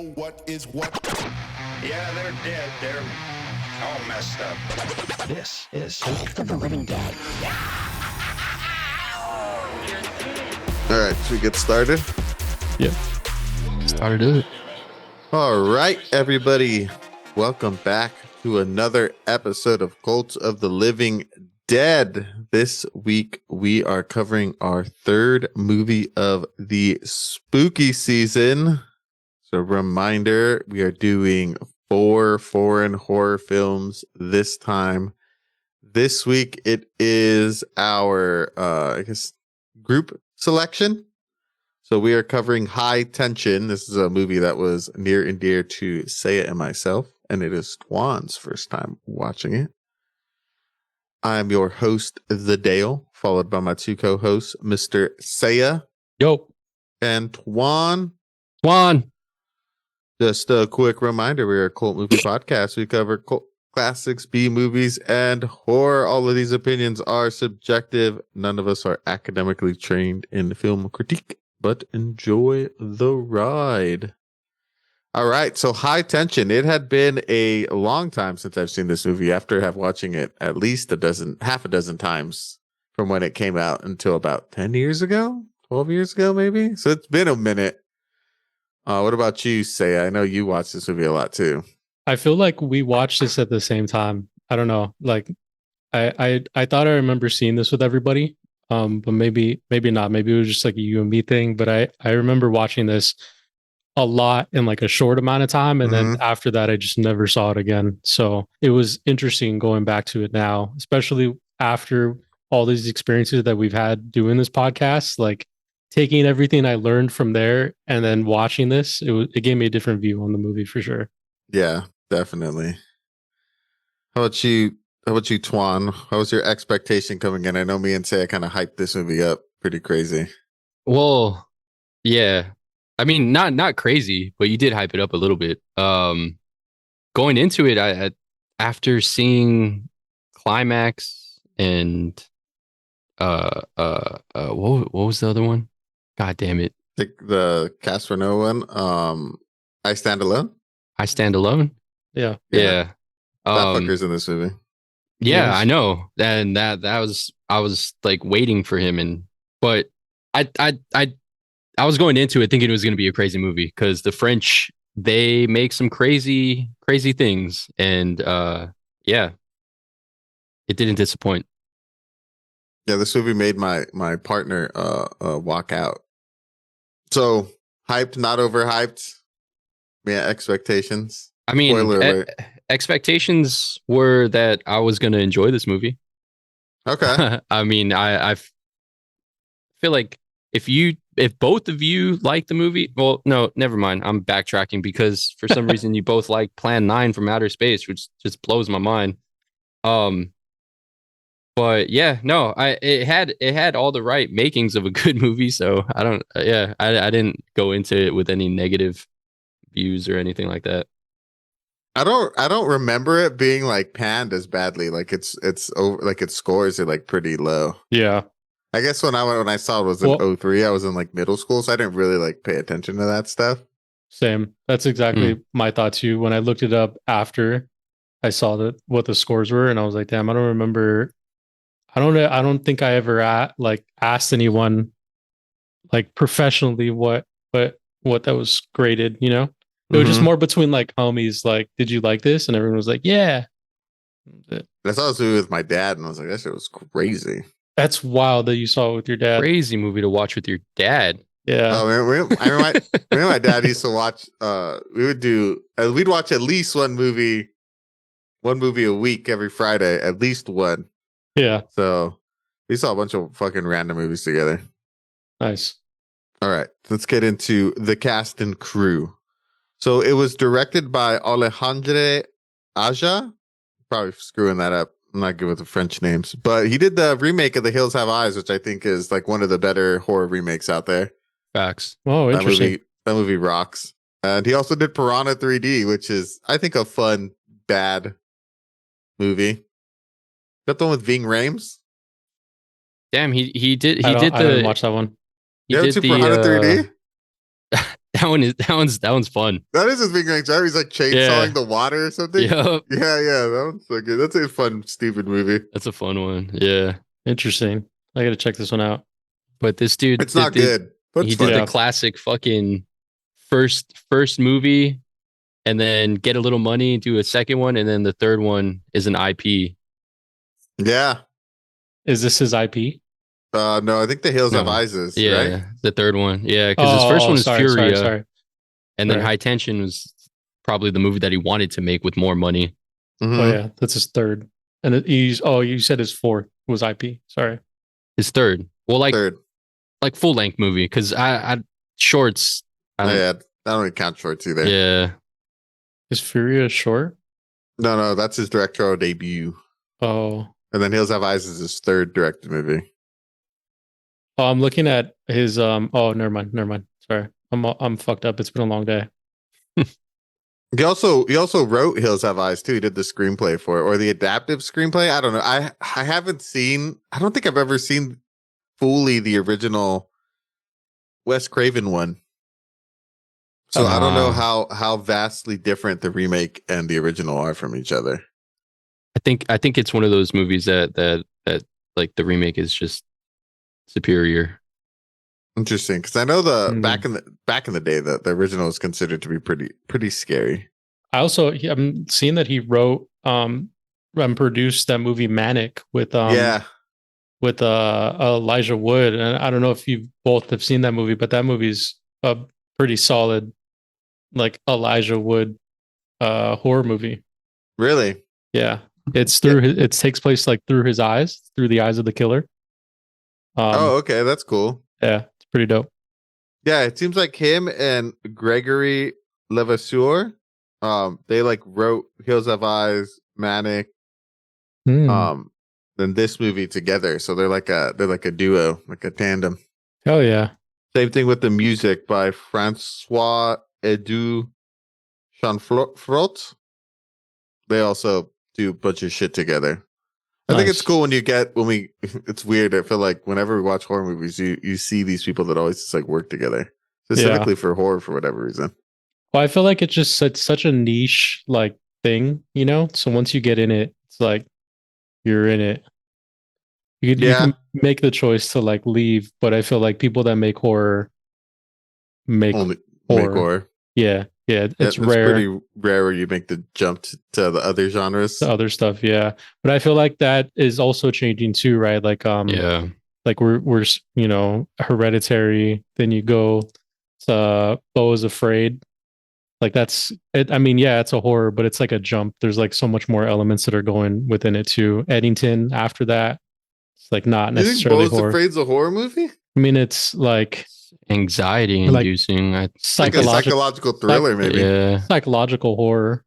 know what is what. Yeah, they're dead. They're all messed up. This is Host of the Living Dead. All right, should we get started? Yeah. Started it. All right, everybody. Welcome back to another episode of Cult of the Living Dead. This week, we are covering our third movie of the spooky season. So, reminder, we are doing 4 foreign horror films this time. This week, it is our, group selection. So we are covering High Tension. This is a movie that was near and dear to Saya and myself, and it is Twan's first time watching it. I'm your host, The Dale, followed by my two co-hosts, Mr. Saya. Yo. And Twan. Just a quick reminder, we're a cult movie podcast. We cover cult classics, B movies, and horror. All of these opinions are subjective. None of us are academically trained in film critique, but enjoy the ride. All right, so High Tension. It had been a long time since I've seen this movie after watching it at least half a dozen times from when it came out until about 10 years ago, 12 years ago, maybe. So it's been a minute. What about you, Saya? I know you watched this movie a lot too. I feel like we watched this at the same time. I don't know. Like, I thought I remember seeing this with everybody. But maybe not. Maybe it was just like a you and me thing. But I remember watching this a lot in like a short amount of time. And then after that, I just never saw it again. So it was interesting going back to it now, especially after all these experiences that we've had doing this podcast, like taking everything I learned from there and then watching this, it gave me a different view on the movie for sure. Yeah, definitely. How about you, Twan? How was your expectation coming in? I know me and Saya kind of hyped this movie up pretty crazy. Well, yeah. I mean, not crazy, but you did hype it up a little bit. Going into it, I after seeing Climax and what was the other one? God damn it! The Cast No one. I Stand Alone. I Stand Alone. Yeah. That fucker's in this movie. Yeah, Yes. I know. And that was, I was like waiting for him, but I was going into it thinking it was going to be a crazy movie because the French, they make some crazy things, and yeah, it didn't disappoint. Yeah, this movie made my partner walk out. So hyped, not overhyped. Yeah, expectations. I mean, Spoiler alert. expectations were that I was going to enjoy this movie. Okay. I mean, I feel like if both of you like the movie, well, no, never mind. I'm backtracking because for some reason you both like Plan 9 from Outer Space, which just blows my mind. But yeah, no, it had all the right makings of a good movie, so I didn't go into it with any negative views or anything like that. I don't remember it being like panned as badly. Like it's over, like its scores are like pretty low. Yeah. I guess when I saw it was in 2003, I was in like middle school, so I didn't really like pay attention to that stuff. Same. That's exactly my thought too. When I looked it up after I saw what the scores were, and I was like, damn, I don't remember. I don't think I ever asked anyone like professionally what that was graded, you know? It was just more between like homies, like, did you like this? And everyone was like, yeah. I saw this movie with my dad, and I was like, that shit was crazy. That's wild that you saw it with your dad. Crazy movie to watch with your dad. Yeah. Oh, I remember my dad used to watch. We'd watch at least one movie a week every Friday, at least one. Yeah. So we saw a bunch of fucking random movies together. Nice. All right, let's get into the cast and crew. So it was directed by Alexandre Aja. Probably screwing that up. I'm not good with the French names, but he did the remake of The Hills Have Eyes, which I think is like one of the better horror remakes out there. Facts. Oh, interesting. That movie rocks. And he also did Piranha 3D, which is, I think, a fun, bad movie. That the one with Ving Rhames? Damn, he did. I didn't watch that one. He You ever did see Piranha 3D? that one's fun. That is his big range. He's like chainsawing the water or something. Yep. Yeah, that one's so good. That's a fun, stupid movie. That's a fun one. Yeah. Interesting. I gotta check this one out. But this dude, It's not good, but he it's fun. did Yeah. the classic fucking first movie, and then get a little money, do a second one, and then the third one is an IP. Yeah. Is this his IP? No, I think The Hills Have No. Eyes is, Yeah, right? the third one. Yeah, because his first one was sorry, Furia, Sorry. and then Right. High Tension was probably the movie that he wanted to make with more money. Mhm. Oh yeah, that's his third. And you said his fourth was IP. Sorry. His third, well, Third. like full length movie, because I shorts. I don't, Yeah, I don't even count shorts either. yeah, Is Furia short? No, that's his directorial debut. Oh. And then Hills Have Eyes is his third directed movie. Oh, I'm looking at his oh never mind. Sorry. I'm fucked up. It's been a long day. He also wrote Hills Have Eyes too. He did the screenplay for it, or the adaptive screenplay. I don't know. I haven't seen. I don't think I've ever seen fully the original Wes Craven one. So I don't know how vastly different the remake and the original are from each other. I think it's one of those movies that like the remake is just superior. Interesting, because I know the Mhm. back in the day that the original is considered to be pretty scary. I'm seeing that he wrote and produced that movie Manic with Elijah Wood, and I don't know if you both have seen that movie, but that movie's a pretty solid, like Elijah Wood horror movie. Really? Yeah, it's through it takes place like through his eyes, through the eyes of the killer. Oh, okay, that's cool. Yeah, it's pretty dope. Yeah, it seems like him and Gregory Levasseur, they like wrote Hills Have Eyes, Manic, then this movie together. So they're like a duo, like a tandem. Hell yeah. Same thing with the music by Francois Edu Chanfrot. They also do a bunch of shit together. I think it's Nice. cool when it's weird. I feel like whenever we watch horror movies, you see these people that always just like work together, specifically for horror for whatever reason. Well, I feel like it's such a niche like thing, you know? So once you get in it, it's like you're in it. You can make the choice to like leave, but I feel like people that make horror make Only horror. make horror. Yeah, it's rare. Pretty rare where you make the jump to the other genres. The other stuff, yeah. But I feel like that is also changing too, right? Like Yeah, like we're you know, Hereditary, then you go to Beau is Afraid. Like that's it. I mean, yeah, it's a horror, but it's like a jump. There's like so much more elements that are going within it too. Eddington after that, it's like not You think necessarily Beau is horror. Afraid's a horror movie? I mean, it's like anxiety inducing. Like a psychological psychological thriller, maybe. Yeah, psychological horror.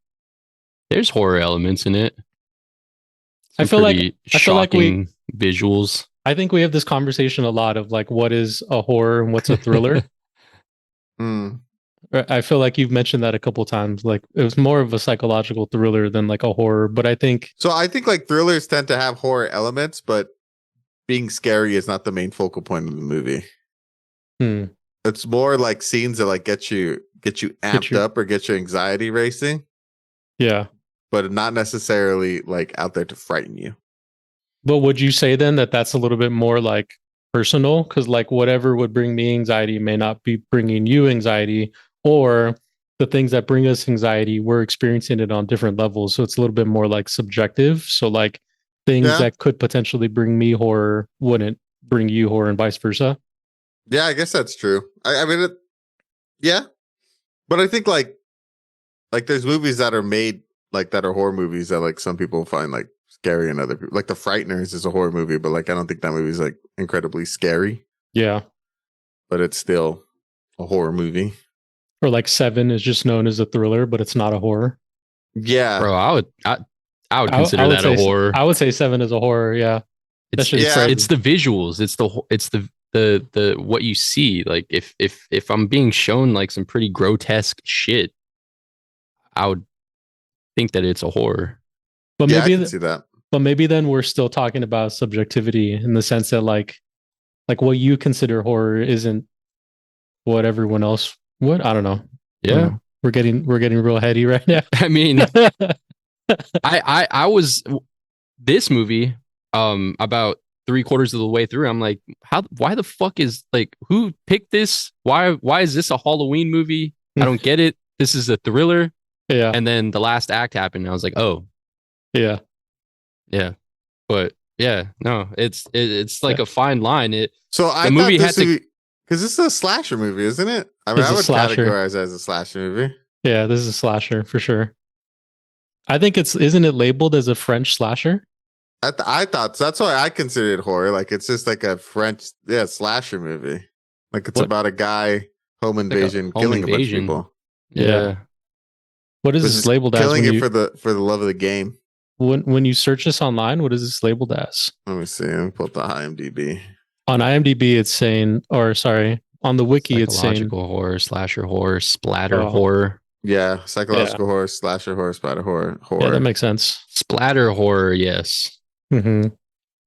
there's horror elements in it. I feel like we visuals. I think we have this conversation a lot of like what is a horror and what's a thriller. Hmm. I feel like you've mentioned that a couple times. Like it was more of a psychological thriller than like a horror. But I think like thrillers tend to have horror elements, but being scary is not the main focal point of the movie. It's more like scenes that like get you amped up or get your anxiety racing. Yeah. But not necessarily like out there to frighten you. But would you say then that that's a little bit more like personal? Because like whatever would bring me anxiety may not be bringing you anxiety, or the things that bring us anxiety, we're experiencing it on different levels. So it's a little bit more like subjective. So like things that could potentially bring me horror wouldn't bring you horror and vice versa. Yeah, I guess that's true. I mean, yeah. But I think like there's movies that are made like that are horror movies that like some people find like scary and other people like The Frighteners is a horror movie, but like I don't think that movie is like incredibly scary. Yeah. But it's still a horror movie. Or like Seven is just known as a thriller, but it's not a horror. Yeah. Bro, I would consider that a horror. I would say Seven is a horror, yeah. It's the visuals. It's the what you see. Like if I'm being shown like some pretty grotesque shit, I would think that it's a horror. But yeah, maybe I can see that. But maybe then we're still talking about subjectivity in the sense that like what you consider horror isn't what everyone else What? I don't know. I don't Yeah. know. We're getting real heady right now. I mean, I was this movie about 3/4 of the way through. I'm like, why the fuck is like who picked this? Why is this a Halloween movie? I don't get it. This is a thriller. Yeah. And then the last act happened. And I was like, oh, Yeah. yeah. But yeah, no, it's like a fine line. So I The movie thought had this to- movie, because this is a slasher movie, isn't it? I mean, It's I a would slasher. categorize it as a slasher movie. Yeah, this is a slasher for sure. I think isn't it labeled as a French slasher? I thought so. That's why I consider it horror. Like it's just like a French, slasher movie. Like it's What? about a guy home like a invasion, home killing invasion. a bunch of people. Yeah. What is But this just labeled as killing when it you, for the love of the game. when you search this online? What is this labeled as? Let me see. Let me pull up the IMDb. On IMDb, it's saying, or sorry, on the wiki, it's saying Psychological horror, slasher horror, splatter Oh. horror. Yeah, psychological horror, slasher horror, splatter horror. yeah, that makes sense. Splatter horror, yes. Mm-hmm.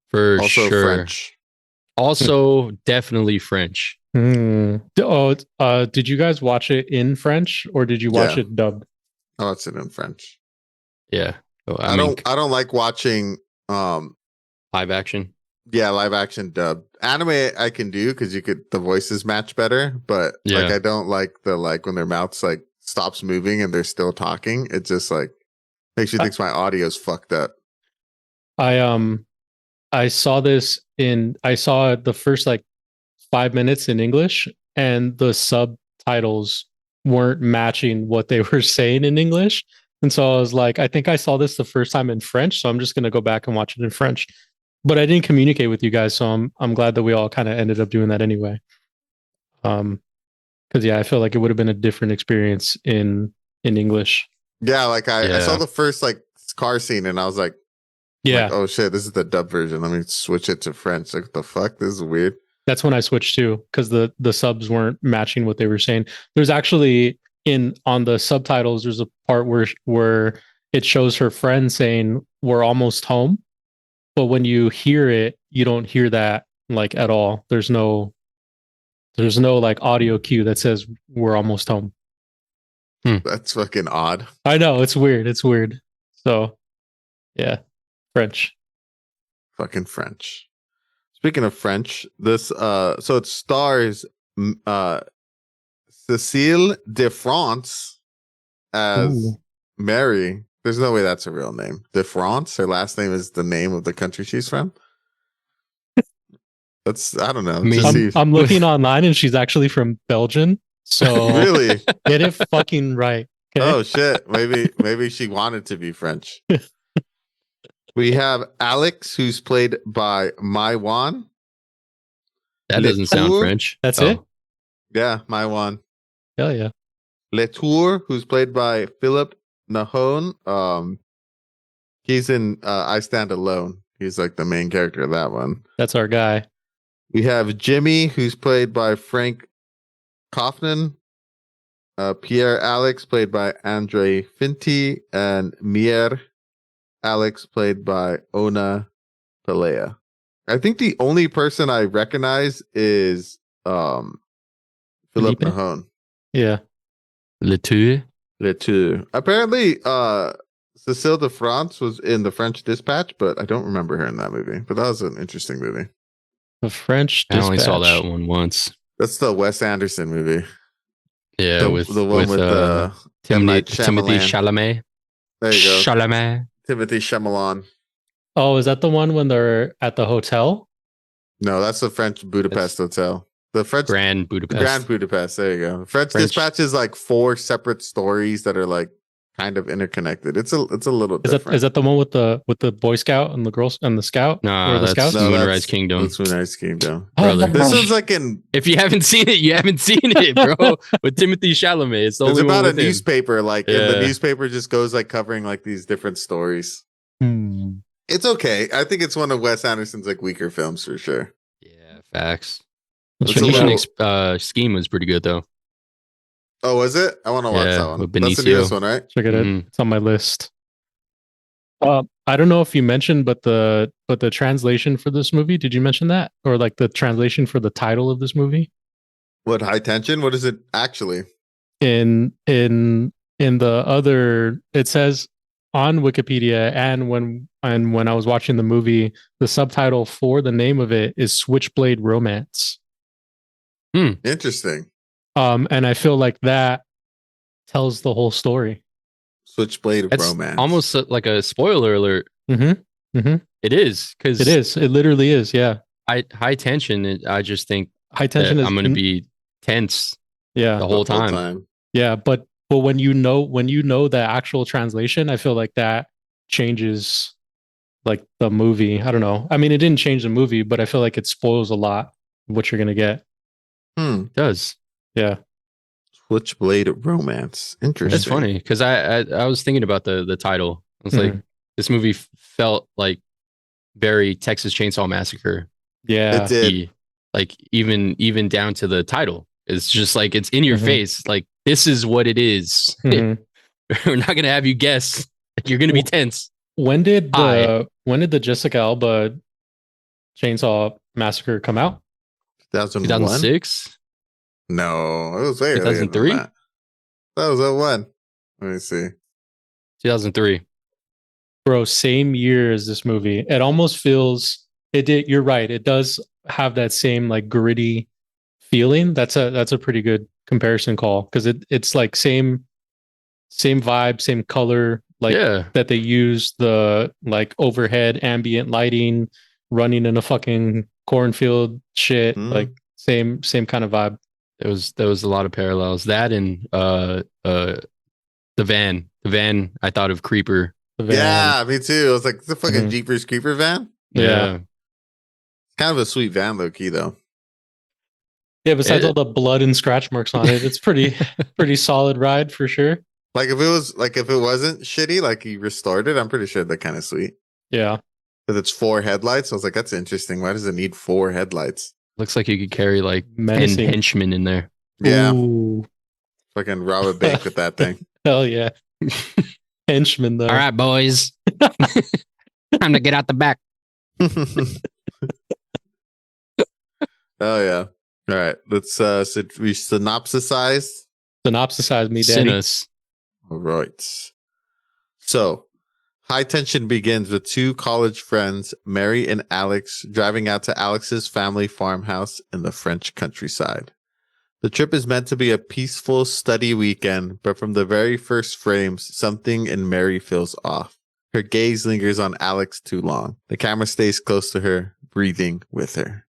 For Also sure. French. Also definitely French. Did you guys watch it in French or did you watch Yeah. it dubbed? I watched it in French. Yeah. So, I don't like watching live action. live action dub. Anime I can do because the voices match better, but like Yeah. I don't like when their mouths like stops moving and they're still talking. It just like makes you think my audio's fucked up. I saw the first like 5 minutes in English and the subtitles weren't matching what they were saying in English. And so I was like, I think I saw this the first time in French, so I'm just going to go back and watch it in French. But I didn't communicate with you guys, so I'm glad that we all kind of ended up doing that anyway. Because I feel like it would have been a different experience in English. Yeah, like I Yeah. saw the first like car scene and I was like, oh shit, this is the dub version. Let me switch it to French. Like, what the fuck? This is weird. That's when I switched too, because the subs weren't matching what they were saying. There's actually on the subtitles, there's a part where it shows her friend saying, "We're almost home," but when you hear it, you don't hear that like at all. There's no like audio cue that says "We're almost home." That's fucking odd. I know, it's weird. It's weird. So, yeah, French. Fucking French. Speaking of French, this so it stars Cécile de France as Ooh. Mary. There's no way that's a real name. De France. Her last name is the name of the country she's from. That's I don't know. I mean, Just see- I'm looking online, and she's actually from Belgium. So really? get it fucking right. Okay? Oh shit. Maybe she wanted to be French. We have Alex, who's played by Maiwan. That doesn't sound Letour? French. That's Oh. it. Yeah, Maiwan. Hell yeah. Letour, who's played by Philip Nahon. He's in I Stand Alone. He's like the main character of that one. That's our guy. We have Jimmy, who's played by Frank Kaufman. Pierre Alex, played by Andre Finti, and Mier Alex, played by Ona Pelea. I think the only person I recognize is Philip Felipe? Nahon. Yeah. Letour. Apparently, Cécile de France was in The French Dispatch, but I don't remember her in that movie. But that was an interesting movie. The French I only saw Dispatch. that one once. That's the Wes Anderson movie. Yeah, the, with the one with M. Night Timothy Shyamalan. Chalamet. There you go. Chalamet. Timothy Shyamalan. Oh, is that the one when they're at the hotel? No, that's the French Budapest Hotel. The French Grand Budapest. Grand Budapest. There you go. French French- Dispatch is like 4 separate stories that are like kind of interconnected. It's a little different. Is that the one with the Boy Scout and the girls and the Scout? Nah, Or the that's Scouts? No, Moonrise Kingdom. That's Moonrise Kingdom. brother. This one's like in. If you haven't seen it, you haven't seen it, bro. With Timothy Chalamet, it's the It's only one about a with him. newspaper, like, and the Yeah. newspaper just goes like covering like these different stories. Hmm. It's okay. I think it's one of Wes Anderson's like weaker films for sure. Yeah, facts. Let's It's a check it Phoenician out. Scheme was pretty good though. Oh, was it? I want to watch Yeah, that one. with That's the Benicio. newest one, right? Check it out. Mhm. It's on my list. I don't know if you mentioned, but the translation for this movie, did you mention that? Or like the translation for the title of this movie? What, High Tension? What is it actually? in the other, it says on Wikipedia, and when I was watching the movie, the subtitle for the name of it is Switchblade Romance. Interesting. And I feel like that tells the whole story. Switchblade of It's romance. almost like a spoiler alert. It is, because It is. It literally is. Yeah. high tension. I just think High tension that is. I'm going to be tense Yeah. the whole time. Yeah, but when you know the actual translation, I feel like that changes like the movie. I don't know. I mean, it didn't change the movie, but I feel like it spoils a lot of what you're gonna get. It does. Yeah. Switchblade of romance. Interesting. It's funny because I was thinking about the title. I was like, this movie felt like very Texas Chainsaw Massacre. Yeah. It did. Like even down to the title. It's just like it's in your face. Like, this is what it is. We're not gonna have you guess. You're gonna be tense. When did the Jessica Alba Chainsaw Massacre come out? 2006? No, it was way 2003? That was 01. Let me see. 2003. Bro, same year as this movie. It almost feels it did. You're right. It does have that same like gritty feeling. That's a pretty good comparison call, because it's like same vibe, same color, like that they use the like overhead ambient lighting, running in a fucking cornfield shit, like same kind of vibe. There was a lot of parallels. That and the van. The van, I thought of Creeper. Yeah, me too. It was like the fucking Jeepers Creeper van. Yeah. Kind of a sweet van, low key though. Yeah, besides all the blood and scratch marks on it, it's pretty solid ride for sure. Like if it wasn't shitty, like he restored it, I'm pretty sure they're kind of sweet. Yeah. But it's 4 headlights. I was like, that's interesting. Why does it need 4 headlights? Looks like you could carry like Menacing. 10 henchmen in there. Yeah. Ooh. Fucking rob a bank with that thing. Hell yeah. Henchmen though. All right, boys. Time to get out the back. Oh yeah. All right. Let's we synopsisize Me, daddy. Sinus. All right. So, high tension begins with 2 college friends, Mary and Alex, driving out to Alex's family farmhouse in the French countryside. The trip is meant to be a peaceful study weekend, but from the very first frames, something in Mary feels off. Her gaze lingers on Alex too long. The camera stays close to her, breathing with her.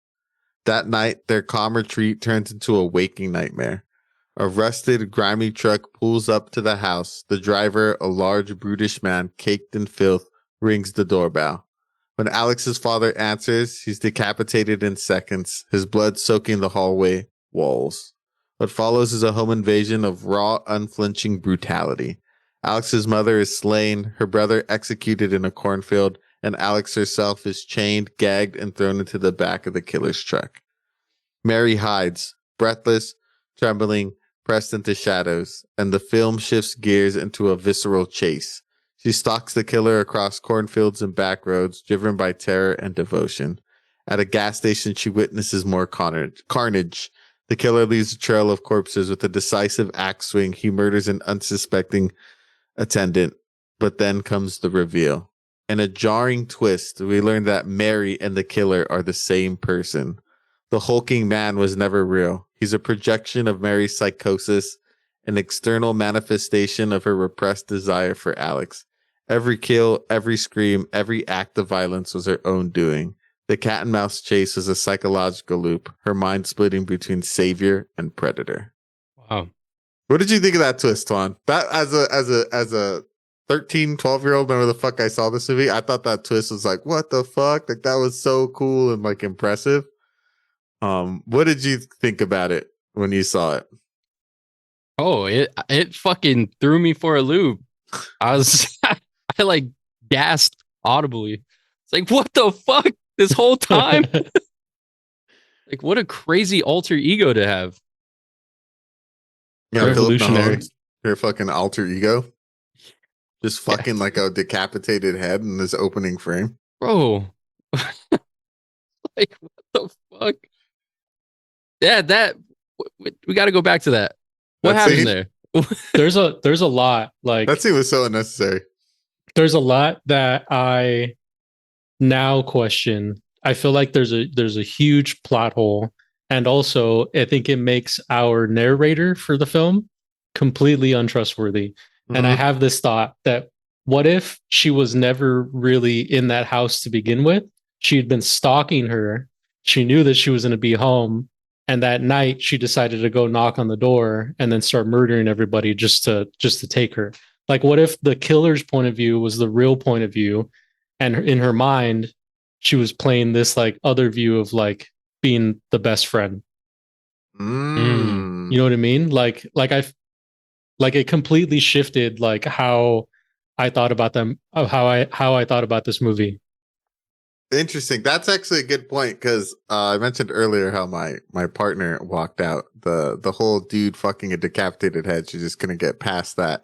That night, their calm retreat turns into a waking nightmare. A rusted, grimy truck pulls up to the house. The driver, a large, brutish man caked in filth, rings the doorbell. When Alex's father answers, he's decapitated in seconds, his blood soaking the hallway walls. What follows is a home invasion of raw, unflinching brutality. Alex's mother is slain, her brother executed in a cornfield, and Alex herself is chained, gagged, and thrown into the back of the killer's truck. Mary hides, breathless, trembling, pressed into shadows, and the film shifts gears into a visceral chase. She stalks the killer across cornfields and back roads, driven by terror and devotion. At a gas station, she witnesses more carnage. The killer leaves a trail of corpses. With a decisive axe swing, he murders an unsuspecting attendant. But then comes the reveal. In a jarring twist, we learn that Mary and the killer are the same person. The hulking man was never real. He's a projection of Mary's psychosis, an external manifestation of her repressed desire for Alex. Every kill, every scream, every act of violence was her own doing. The cat and mouse chase was a psychological loop, her mind splitting between savior and predator. Wow. What did you think of that twist, Twan? That as a 13, 12-year-old, remember the fuck I saw this movie? I thought that twist was like, what the fuck? Like that was so cool and like impressive. What did you think about it when you saw it? Oh, it fucking threw me for a loop. I like gasped audibly. It's like, what the fuck? This whole time? Like, what a crazy alter ego to have. Yeah, revolutionary. Your fucking alter ego. Just fucking like a decapitated head in this opening frame. Bro. Like, what the fuck? Yeah, we got to go back to that. What happened there? there's a lot like That scene was so unnecessary. there's a lot that I now question. I feel like there's a huge plot hole, and also I think it makes our narrator for the film completely untrustworthy. And I Mhm. have this thought that what if she was never really in that house to begin with? She had been stalking her. She knew that she was going to be home, and that night she decided to go knock on the door and then start murdering everybody just to take her. Like, what if the killer's point of view was the real point of view, and in her mind, she was playing this like other view of like being the best friend. Mm. You know what I mean? Like it completely shifted like how I thought about them, of how I thought about this movie. Interesting. That's actually a good point because I mentioned earlier how my partner walked out. The whole dude fucking a decapitated head. She just couldn't get past that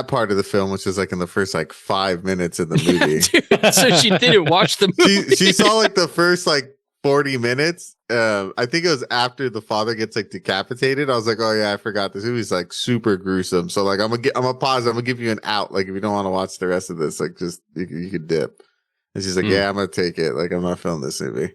part of the film, which is like in the first like 5 minutes of the movie. Dude, so she didn't watch the movie. She saw like the first like 40 minutes. I think it was after the father gets like decapitated. I was like, oh yeah, I forgot this movie's like super gruesome. So like I'm gonna pause. I'm gonna give you an out. Like if you don't want to watch the rest of this, like just you could dip. And she's like, yeah, I'm gonna take it. Like I'm not filming this movie.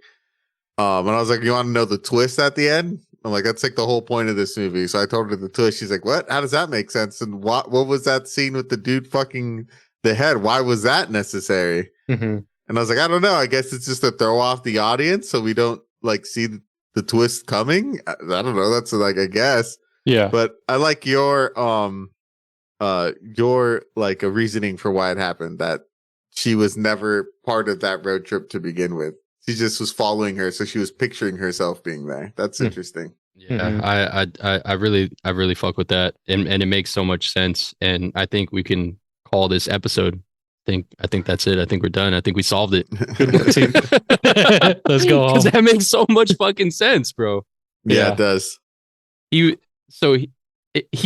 And I was like, you want to know the twist at the end? I'm like, that's like the whole point of this movie. So I told her the twist. She's like, what? How does that make sense? And what was that scene with the dude fucking the head? Why was that necessary? Mm-hmm. And I was like, I don't know. I guess it's just to throw off the audience so we don't like see the twist coming. I don't know. That's like, I guess. Yeah. But I like your like a reasoning for why it happened, that she was never part of that road trip to begin with. She just was following her, so she was picturing herself being there. That's interesting. Yeah, I really fuck with that, and it makes so much sense. And I think we can call this episode. I think that's it. I think we're done. I think we solved it. Good work, team. Let's go home. Because that makes so much fucking sense, bro. Yeah, it does. He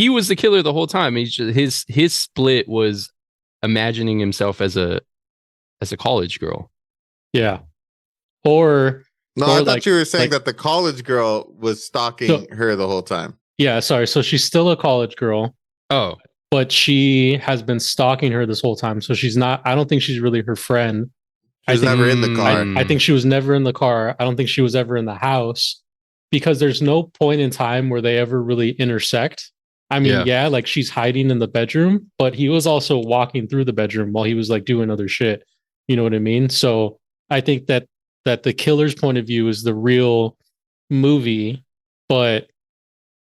was the killer the whole time. His split was imagining himself as a college girl. Yeah. Or No, or I thought like- you were saying like- that the college girl was stalking her the whole time. yeah, sorry. So she's still a college girl, Oh, but she has been stalking her this whole time. So she's not, I don't think she's really her friend. She was never in the car. I think she was never in the car. I don't think she was ever in the house, because there's no point in time where they ever really intersect. I mean, yeah, like she's hiding in the bedroom, but he was also walking through the bedroom while he was like doing other shit. You know what I mean? So I think that the killer's point of view is the real movie, but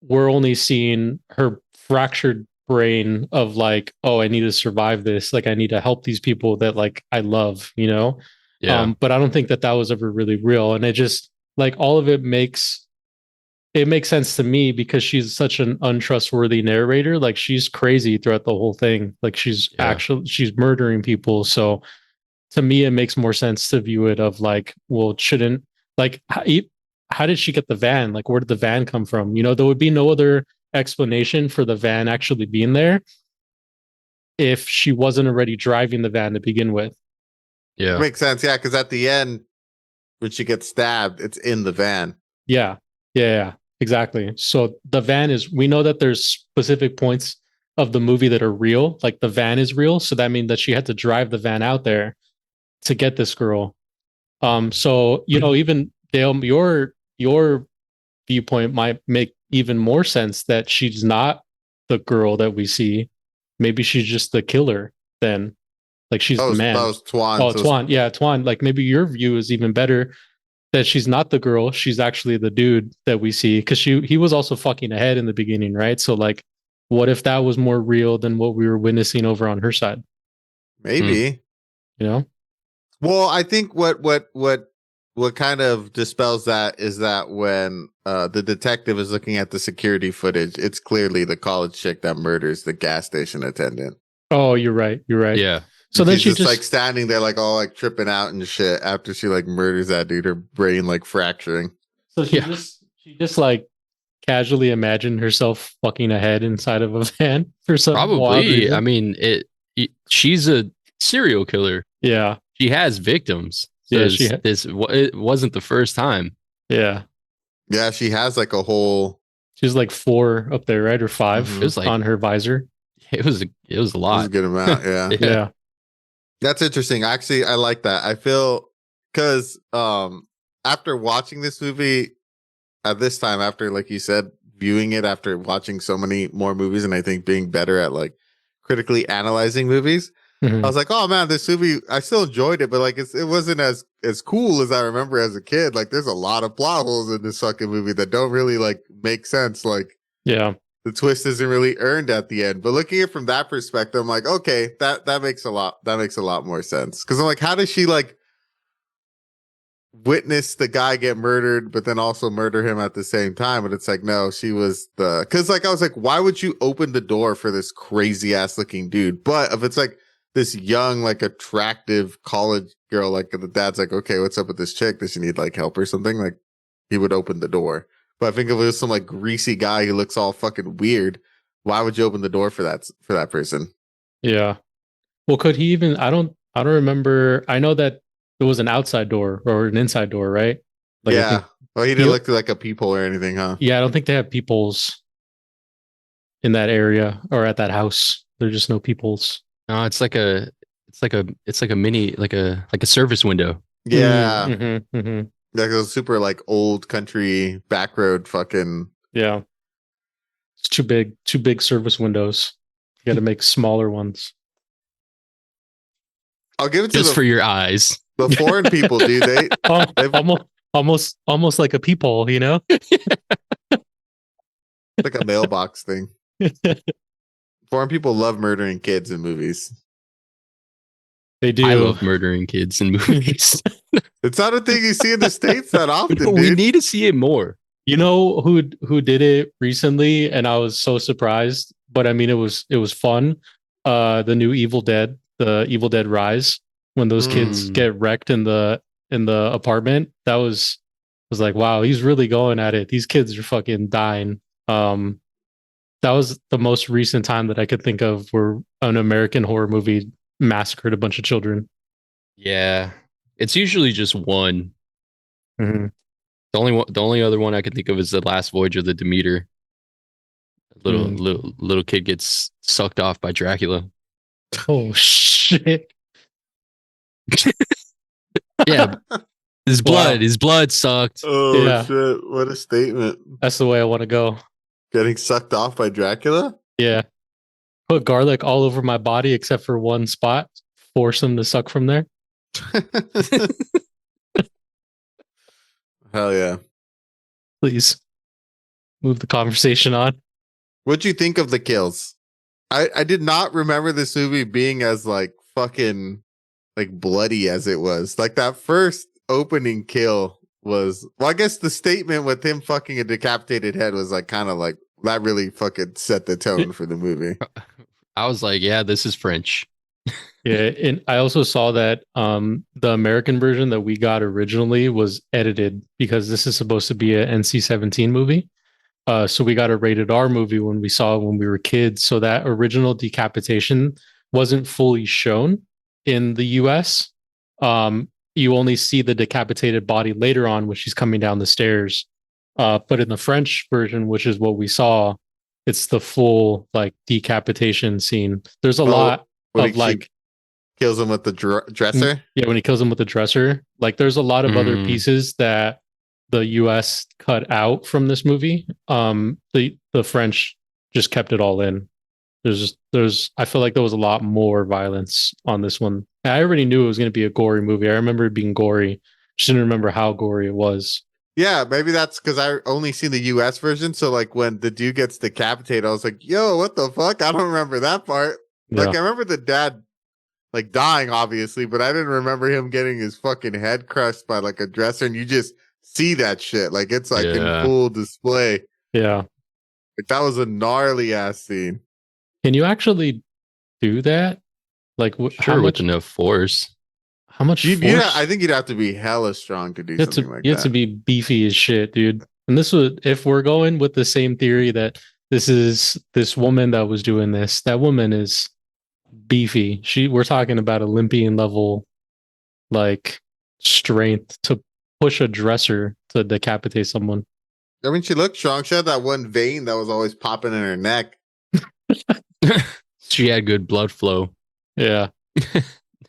we're only seeing her fractured brain of like, oh, I need to survive this. Like I need to help these people that like I love, you know? yeah. But I don't think that was ever really real. And it just like all of it makes sense to me because she's such an untrustworthy narrator. Like she's crazy throughout the whole thing. Like she's murdering people. So to me, it makes more sense to view it of like, well, shouldn't like, how did she get the van? Like, where did the van come from? You know, there would be no other explanation for the van actually being there if she wasn't already driving the van to begin with. Yeah. Makes sense. Yeah. Cause at the end, when she gets stabbed, it's in the van. Yeah. Exactly. So the van we know that there's specific points of the movie that are real. Like the van is real. So that means that she had to drive the van out there to get this girl. So, you know, even Dale, your viewpoint might make even more sense that she's not the girl that we see. Maybe she's just the killer then. Like she's the man. That was Twan. Oh, Twan. Yeah, Twan. Like maybe your view is even better, that she's not the girl. She's actually the dude that we see. Because he was also fucking ahead in the beginning, right? So like, what if that was more real than what we were witnessing over on her side? Maybe. You know? Well, I think what kind of dispels that is that when the detective is looking at the security footage, it's clearly the college chick that murders the gas station attendant. Oh, you're right. Yeah. So then she's just like standing there, like all like tripping out and shit after she like murders that dude, her brain like fracturing. So she just like casually imagined herself fucking ahead inside of a van for some wild Probably. reason. I mean, she's a serial killer. Yeah. She has victims. Yeah, It wasn't the first time. Yeah. Yeah, she has like a whole She's like 4 up there, right? Or 5 Mhm. It was like on her visor. it was a It was a lot. good amount. Yeah. Yeah. That's interesting. Actually, I like that. I feel because after watching this movie at this time, after like you said, viewing it after watching so many more movies, and I think being better at like critically analyzing movies, I Mhm. was like, oh man, this movie, I still enjoyed it, but like it wasn't as cool as I remember as a kid. Like there's a lot of plot holes in this fucking movie that don't really like make sense. Like Yeah. the twist isn't really earned at the end. But looking at it from that perspective, I'm like, okay, that makes a lot more sense. Cause I'm like, how does she like witness the guy get murdered, but then also murder him at the same time? But it's like, no, she was cause like, I was like, why would you open the door for this crazy ass looking dude? But if it's like this young, like attractive college girl, like the dad's like, okay, what's up with this chick? Does she need like help or something? Like he would open the door. But I think if it was some like greasy guy who looks all fucking weird, why would you open the door for that person? Yeah. Well, could he even I don't remember. I know that there was an outside door or an inside door, right? Like I Yeah. think Well, he didn't look like a peephole or anything, huh? yeah, I don't think they have peepholes in that area or at that house. There's just no peepholes. No, it's like a mini like a service window. Yeah. Mm-hmm. Like those super like old country back road fucking. Yeah. It's too big service windows. You got to make smaller ones. I'll give it to Just for your eyes. the foreign people, dude. Almost like a peephole, you know? Like a mailbox thing. Foreign people love murdering kids in movies. They do. I love murdering kids in movies. It's not a thing you see in the States that often, dude. We need to see it more. You know who did it recently, and I was so surprised. But I mean, it was fun. The new Evil Dead, the Evil Dead Rise, when those kids get wrecked in the apartment. That was like, wow, he's really going at it. These kids are fucking dying. That was the most recent time that I could think of where an American horror movie massacred a bunch of children. Yeah. It's usually just one. Mm-hmm. The only other one I can think of is the last voyage of the Demeter. Little kid gets sucked off by Dracula. Oh shit! Yeah, his blood sucked. Oh Yeah. shit! What a statement. That's the way I want to go. Getting sucked off by Dracula? Yeah. Put garlic all over my body except for one spot. Force them to suck from there. Hell yeah. Please move the conversation on. What'd you think of the kills? I did not remember this movie being as like fucking like bloody as it was. Like that first opening kill was, well, I guess the statement with him fucking a decapitated head was like kind of like that really fucking set the tone for the movie. I was like, yeah, this is French. Yeah, and I also saw that the American version that we got originally was edited because this is supposed to be a NC-17 movie. So we got a rated R movie when we saw it when we were kids. So that original decapitation wasn't fully shown in the US. You only see the decapitated body later on when she's coming down the stairs. But in the French version, which is what we saw, it's the full like decapitation scene. There's a lot of like kills him with the dresser. Yeah, when he kills him with the dresser. Like there's a lot of other pieces that the US cut out from this movie. The French just kept it all in. I feel like there was a lot more violence on this one. I already knew it was going to be a gory movie. I remember it being gory. Just didn't remember how gory it was. Yeah, maybe that's because I only seen the US version. So like when the dude gets decapitated, I was like, yo, what the fuck? I don't remember that part. Yeah. Like I remember the dad like dying, obviously, but I didn't remember him getting his fucking head crushed by like a dresser, and you just see that shit. Like it's like in full display. Yeah. Like that was a gnarly ass scene. Can you actually do that? Like Sure, with enough force. How much force? Yeah, I think you'd have to be hella strong to do something like that. You have to be beefy as shit, dude. And this would, if we're going with the same theory that this is this woman that was doing this, that woman is beefy. We're talking about Olympian level, like strength to push a dresser to decapitate someone. I mean, she looked strong. She had that one vein that was always popping in her neck. She had good blood flow. Yeah.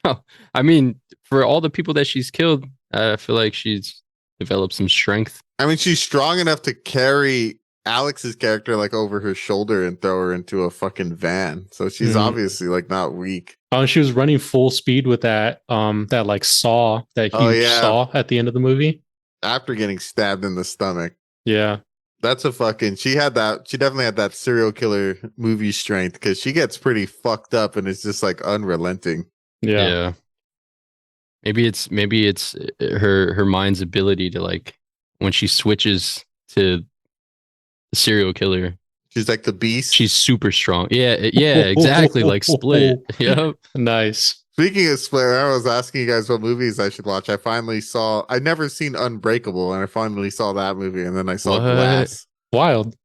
No, I mean, for all the people that she's killed, I feel like she's developed some strength. I mean, she's strong enough to carry Alex's character like over her shoulder and throw her into a fucking van. So she's obviously like not weak. Oh, she was running full speed with that that like saw, that huge saw at the end of the movie. After getting stabbed in the stomach. Yeah. That's a fucking, she definitely had that serial killer movie strength because she gets pretty fucked up and it's just like unrelenting. Yeah. Maybe it's her mind's ability to, like, when she switches to the serial killer, she's like the beast. She's super strong. Yeah, exactly. Like Split. Yep. Nice. Speaking of Split, I was asking you guys what movies I should watch. I'd never seen Unbreakable, and I finally saw that movie, and then I saw Glass. Wild.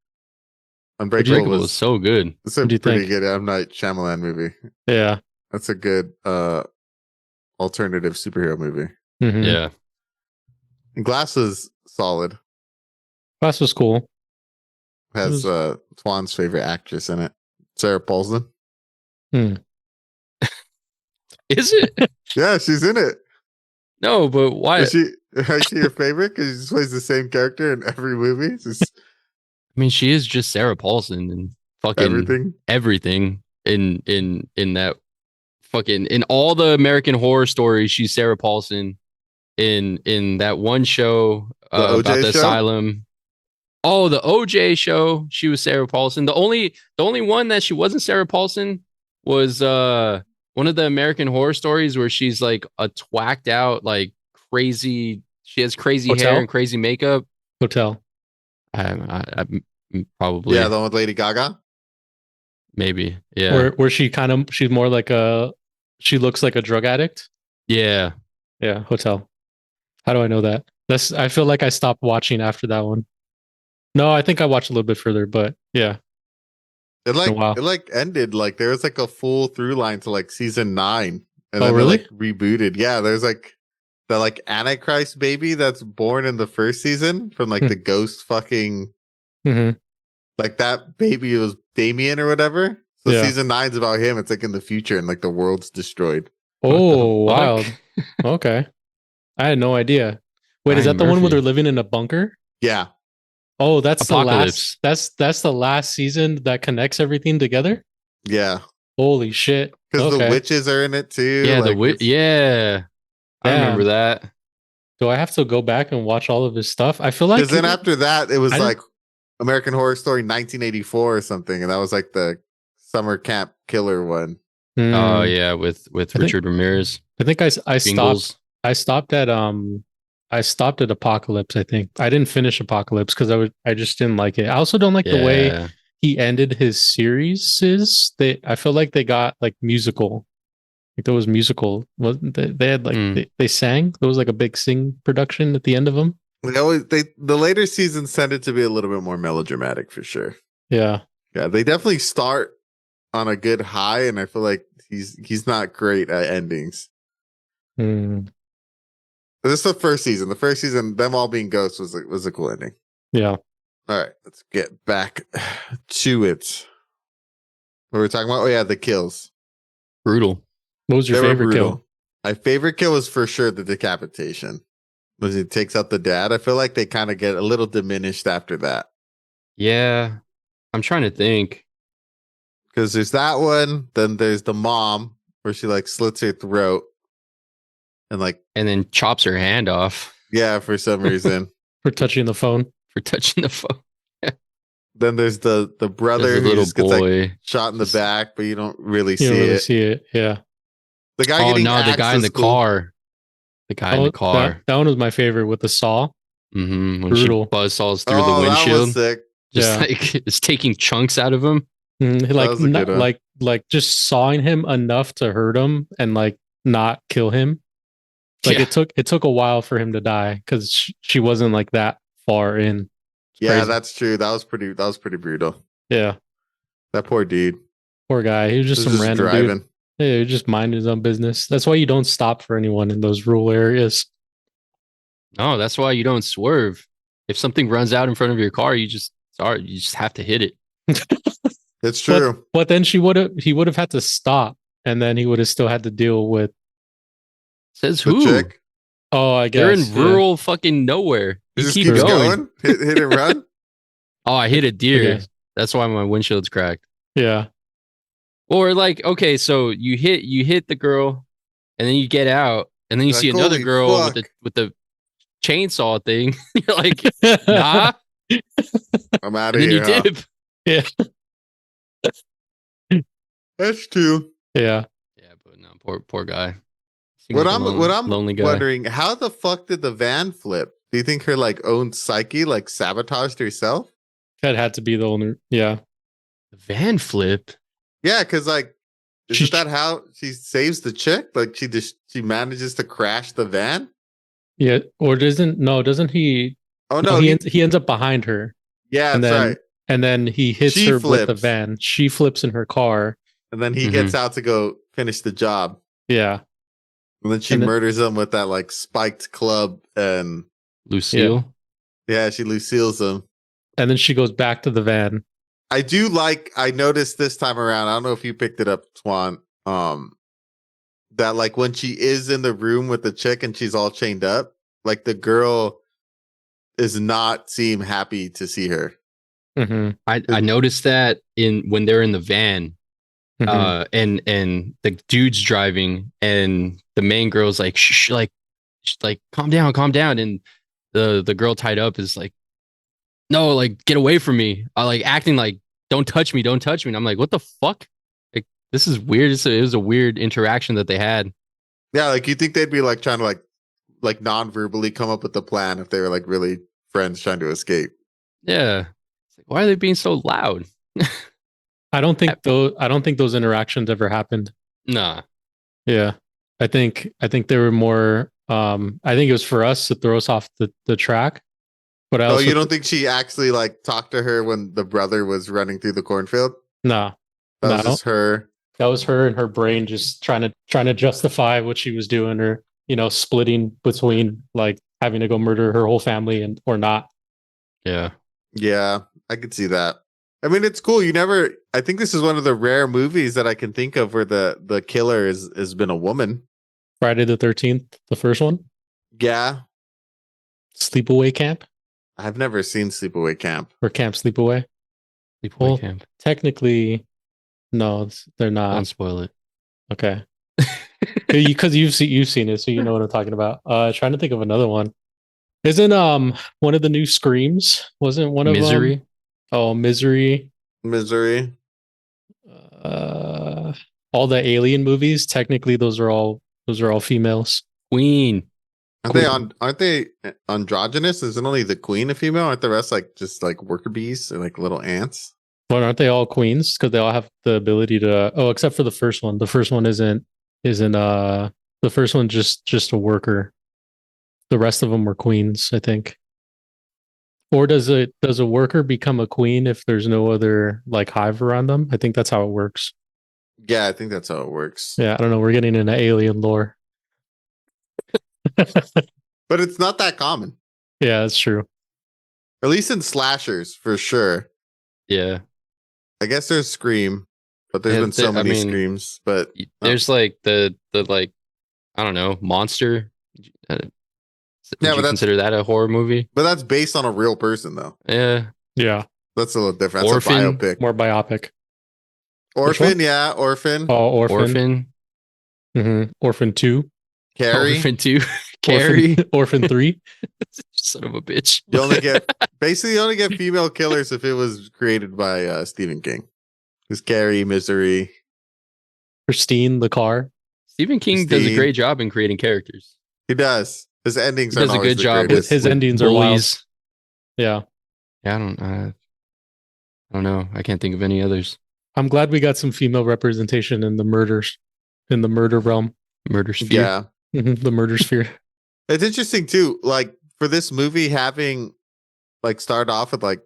Unbreakable was so good. It's a pretty good M. Night Shyamalan movie. Yeah. That's a good alternative superhero movie. Mm-hmm. Yeah. And Glass is solid. Glass was cool. Has Twan's favorite actress in it, Sarah Paulson. Is it? Yeah, she's in it. No, but why? Is she your favorite? Because she plays the same character in every movie. I mean, she is just Sarah Paulson and fucking everything in that fucking, in all the American Horror Stories. She's Sarah Paulson. In that one show about the asylum. Oh, the OJ show. She was Sarah Paulson. The only one that she wasn't Sarah Paulson was one of the American Horror Stories where she's like a twacked out, like crazy. She has crazy hair and crazy makeup. Hotel. I probably. Yeah, the one with Lady Gaga. Maybe. Yeah. Where she's more like she looks like a drug addict. Yeah. Yeah. Hotel. How do I know that? I feel like I stopped watching after that one. No, I think I watched a little bit further, but yeah. It ended like there was like a full through line to like season 9, and then really? They, like rebooted. Yeah, there's like the like Antichrist baby that's born in the first season from like the ghost fucking like that baby was Damien or whatever. So season 9's about him. It's like in the future and like the world's destroyed. Oh, wild. Okay, I had no idea. Wait, Ryan is that the Murphy. one where they're living in a bunker? Yeah. Oh, that's Apocalypse. the last. That's the last season that connects everything together. Yeah. Holy shit! Because the witches are in it too. Yeah, like, yeah. I remember that. Do I have to go back and watch all of his stuff? I feel like because then after that it was like American Horror Story 1984 or something, and that was like the summer camp killer one. Oh yeah, with Richard Ramirez. I think I stopped. I stopped at Apocalypse. I think I didn't finish Apocalypse because I just didn't like it. I also don't like the way he ended his series. I feel like they got like musical. Like there was musical. They had like they sang. There was like a big sing production at the end of them. The later seasons tended to be a little bit more melodramatic for sure. Yeah. Yeah, they definitely start on a good high, and I feel like he's not great at endings. This is the first season. The first season, them all being ghosts was a cool ending. Yeah. All right, let's get back to it. What were we talking about? Oh yeah, the kills. Brutal. What was your favorite kill? My favorite kill was for sure the decapitation. When he takes out the dad, I feel like they kind of get a little diminished after that. Yeah, I'm trying to think. Because there's that one, then there's the mom where she like slits her throat and then chops her hand off. Yeah, for some reason. For touching the phone. Then there's the brother who just gets like shot in the back, but you don't really see it. Yeah. The guy the guy in the car. The guy in the car. That one was my favorite with the saw. When brutal. She buzzsaws through the windshield. That was sick. Just like it's taking chunks out of him. Like just sawing him enough to hurt him and like not kill him. Like it took a while for him to die because she wasn't like that far in. Yeah, crazy. That's true. That was pretty brutal. Yeah. That poor dude. Poor guy. He was just some random driving. Dude. Yeah, he just minded his own business. That's why you don't stop for anyone in those rural areas. No, that's why you don't swerve. If something runs out in front of your car, you just have to hit it. It's true. But then he would have had to stop, and then he would have still had to deal with. Says The who? chick. Oh, I guess They're in rural fucking nowhere. It You just keep keeps going. Hit and run. Oh, I hit a deer. guess. That's why my windshield's cracked. Yeah. Or like, okay, so you hit the girl, and then you get out, and then you Like, see another holy girl fuck. with the chainsaw thing. You're like, nah, I'm out and of then you here. Huh? dip. That's true. Yeah. Yeah, but no, poor guy. Seems What like a I'm lonely guy. wondering, how the fuck did the van flip? Do you think her like own psyche like sabotaged herself? That had to be the only. Yeah. The van flip. Yeah, because like, isn't She's- that how she saves the chick? Like she manages to crash the van. Yeah. Or doesn't he? Oh No, no, he ends up behind her, yeah, and that's then right. and then he hits She her with the flips. van. She flips in her car. And then he Mhm. gets out to go finish the job. Yeah. And then she And then- murders him with that like spiked club, and Lucille. yeah, she Lucille's him. And then she goes back to the van. I do like. I noticed this time around. I don't know if you picked it up, Twan. That like when she is in the room with the chick and she's all chained up, like the girl is not seem happy to see her. Mm-hmm. I noticed that when they're in the van, Mm-hmm. and the dude's driving, and the main girl's like, shh, like calm down, and the girl tied up is like, no, like get away from me, like acting like don't touch me, and I'm like, what the fuck? Like this is weird. It was a weird interaction that they had. Yeah, like you think they'd be like trying to like non-verbally come up with a plan if they were like really friends trying to escape. Yeah, it's like, why are they being so loud? I don't think those interactions ever happened. Nah. Yeah. I think they were more I think it was for us to throw us off the track. But I Oh, also you don't think she actually like talked to her when the brother was running through the cornfield? No. That was No. just her. That was her and her brain just trying to justify what she was doing, or splitting between like having to go murder her whole family and or not. Yeah. Yeah, I could see that. I mean, it's cool. I think this is one of the rare movies that I can think of where the killer has been a woman. Friday the 13th, the first one. Yeah. Sleepaway Camp I've never seen Sleepaway Camp. or Camp Sleepaway. Sleepaway Well, Camp. technically, no, they're not. Don't spoil it. Okay. Because you've seen it, so you know what I'm talking about. Trying to think of another one. Isn't one of the new Screams? Wasn't one of Misery. them? Oh, Misery. Misery. All the Alien movies. Technically, those are all females. Queen. Aren't they androgynous? Isn't only the queen a female? Aren't the rest like just like worker bees or like little ants? Well, aren't they all queens? Because they all have the ability to. Oh, except for the first one. The first one isn't. The first one just a worker. The rest of them were queens, I think. Or does a worker become a queen if there's no other like hive around them? I think that's how it works. Yeah, I think that's how it works. Yeah, I don't know. We're getting into alien lore. But it's not that common. Yeah, that's true. At least in slashers, for sure. Yeah. I guess there's Scream, but there's Yeah, been so I many mean, Screams. But There's like the like, I don't know, monster. Would Yeah, but you that's- consider that a horror movie? that's based on a real person, though. Yeah. Yeah, That's a little different. That's Orphan. a biopic. more biopic. Orphan, yeah, Orphan. Oh, Orphan. Orphan. Mm-hmm. Orphan 2. Carrie. Orphan 2. Carrie. Orphan 3. Son of a bitch. You only get female killers if it was created by Stephen King. There's Carrie, Misery. Christine, the car. Stephen King does a Christine. great job in creating characters. He does. His endings He does aren't a always good the job greatest. His with endings are wild. bullies. Yeah. Yeah, I don't know. I can't think of any others. I'm glad we got some female representation in the murders, in the murder realm. Murder Sphere. Yeah. The murder sphere. It's interesting too, like for this movie having like start off with like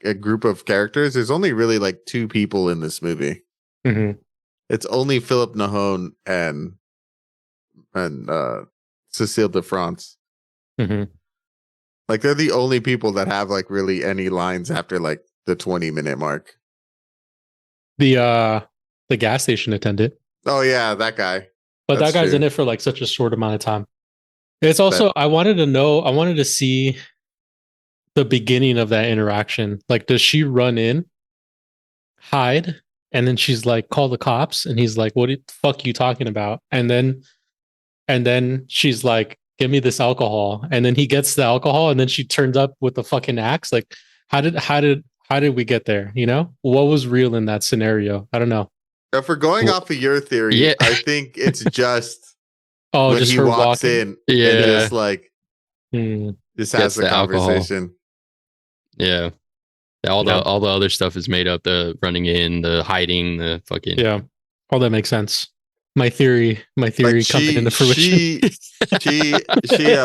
a group of characters, there's only really like two people in this movie. Mm-hmm. It's only Philip Nahone and Cecile de France. Mm-hmm. Like they're the only people that have like really any lines after like the 20-minute mark. The gas station attendant. Oh yeah, that guy. But That's that guy's true. in it for like such a short amount of time. It's also I wanted to see the beginning of that interaction. Like, does she run in, hide, and then she's like, call the cops, and he's like, what the fuck you talking about? And then she's like, give me this alcohol. And then he gets the alcohol, and then she turns up with the fucking axe. Like, how did we get there? You know? What was real in that scenario? I don't know. If we're going off of your theory, Yeah. I think it's just Oh, when just he her walks walking. in and Yeah. just like Hmm. just Gets has the the alcohol. conversation. Yeah. All Yeah. the other stuff is made up. The running in, the hiding, the fucking Yeah. All that makes sense. My theory Like coming into fruition. she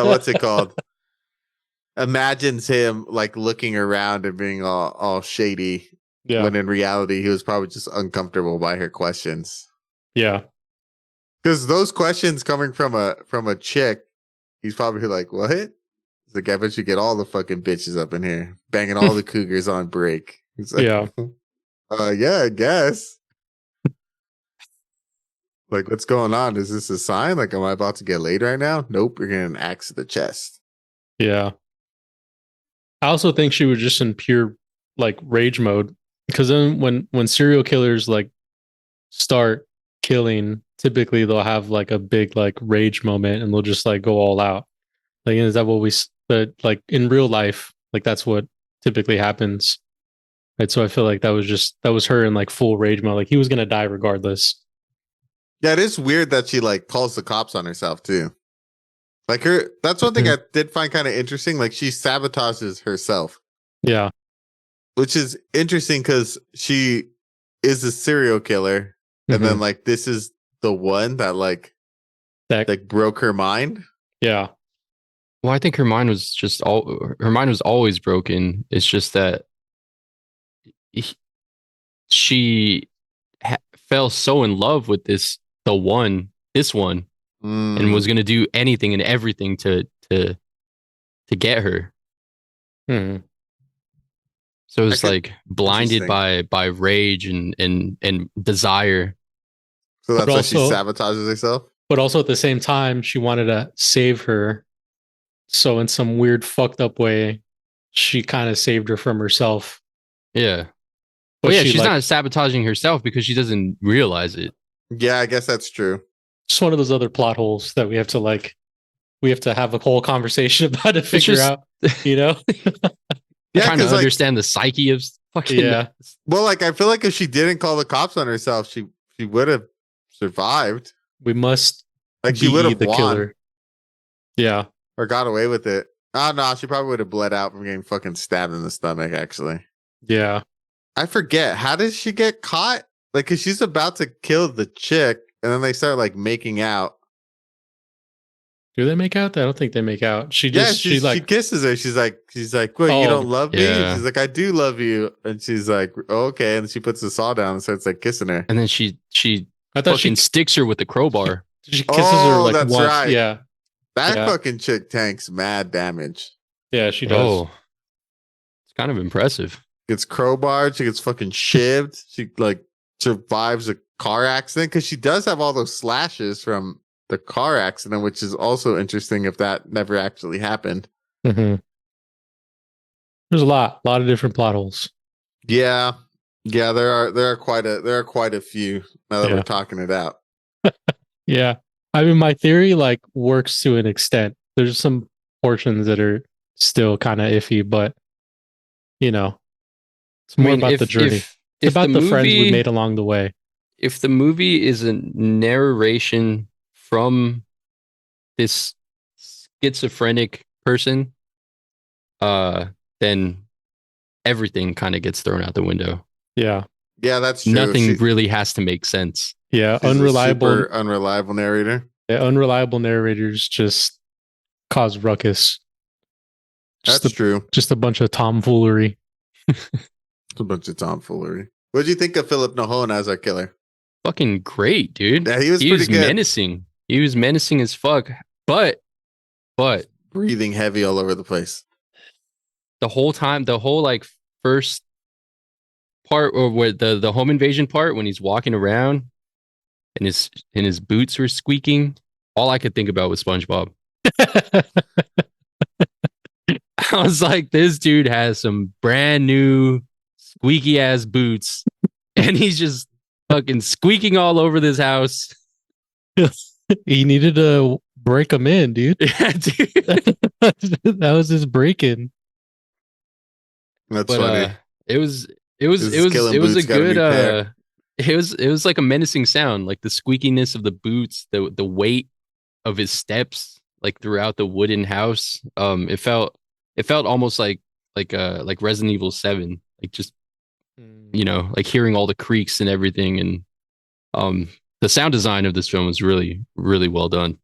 what's it called? Imagines him like looking around and being all shady Yeah. when in reality he was probably just uncomfortable by her questions. Yeah. Because those questions coming from a chick, he's probably like, what? He's like, I bet you get all the fucking bitches up in here, banging all the cougars on break. He's like, Yeah. yeah, I guess. Like, what's going on? Is this a sign? Like, am I about to get laid right now? Nope, you're getting an axe to the chest. Yeah. I also think she was just in pure like rage mode. Because then when serial killers like start killing, typically they'll have like a big like rage moment and they'll just like go all out. Like, is that what but like in real life, like that's what typically happens. Right. So I feel like that was her in like full rage mode. Like he was gonna die regardless. Yeah, it is weird that she like calls the cops on herself too. Like that's one thing I did find kind of interesting. Like she sabotages herself, Yeah. which is interesting because she is a serial killer, and then like this is the one that like broke her mind. Yeah. Well, I think her mind was always broken. It's just that she fell so in love with this one, and was going to do anything and everything to get her. Mm. So it's like blinded by rage and desire. So that's But why she also- sabotages herself. But also at the same time, she wanted to save her. So in some weird fucked up way, she kind of saved her from herself. Yeah. But Well, yeah, she, she's like- not sabotaging herself because she doesn't realize it. Yeah, I guess that's true. Just one of those other plot holes that we have to have a whole conversation about to figure just- out, you know? Yeah, Trying to 'cause, like, understand the psyche of fucking Yeah. well, like I feel like if she didn't call the cops on herself, she would have survived. We must Like she be would have the won killer. Yeah. or got away with it. Oh no, she probably would have bled out from getting fucking stabbed in the stomach. Actually, Yeah. I forget how did she get caught? Like, cause she's about to kill the chick, and then they start like making out. Do they make out? I don't think they make out. She Yeah, just she kisses her. She's like, well, you Oh, don't love me. yeah. She's like, I do love you, and she's like, okay, and she puts the saw down and starts like kissing her. And then she I thought fucking sticks her with the crowbar. she kisses her Oh, like that's once. right. Yeah. That Yeah. fucking chick tanks mad damage. Yeah, she does. Oh, it's kind of impressive. Gets crowbarred. She gets fucking shivved. She like survives a car accident because she does have all those slashes from the car accident, which is also interesting if that never actually happened. Mm-hmm. There's a lot of different plot holes. Yeah, there are quite a few now that Yeah. we're talking it out. Yeah. I mean, my theory like works to an extent. There's some portions that are still kind of iffy, but you know, it's more about the journey. It's about the friends we made along the way. If the movie is a narration from this schizophrenic person, then everything kind of gets thrown out the window. Yeah. Yeah, that's true. Nothing really has to make sense. Yeah. She's a Unreliable. super unreliable narrator. Yeah, unreliable narrators just cause ruckus. That's true. Just a bunch of tomfoolery. It's a bunch of tomfoolery. What did you think of Philip Nahon as our killer? Fucking great, dude. Yeah, he was pretty good. Menacing. He was menacing as fuck. But Breathing heavy all over the place. the whole time, the whole like first part, or where the home invasion part, when he's walking around and his boots were squeaking, all I could think about was SpongeBob. I was like, this dude has some brand new squeaky ass boots, and he's just fucking squeaking all over this house. He needed to break them in, dude. Yeah, dude. That was his break-in. That's But funny. it was Killing it was a Boots got a new good pair. it was like a menacing sound, like the squeakiness of the boots, the weight of his steps, like throughout the wooden house. It felt almost like Resident Evil 7, like just like hearing all the creaks and everything. And the sound design of this film was really, really well done.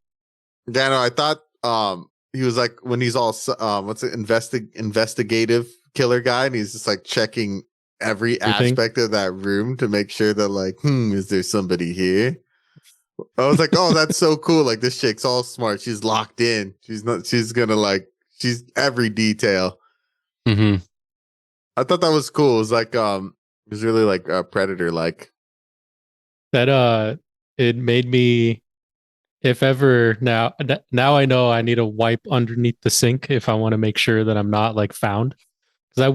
Yeah, no, I thought he was like, when he's all investigative killer guy, and he's just like checking every Everything. aspect of that room to make sure that like, is there somebody here? I was like, oh, that's so cool. Like, this chick's all smart. She's locked in. She's every detail. Mm-hmm. I thought that was cool. It was like, it was really like Predator like. That it made me, if ever now I know I need to wipe underneath the sink if I want to make sure that I'm not like found. Because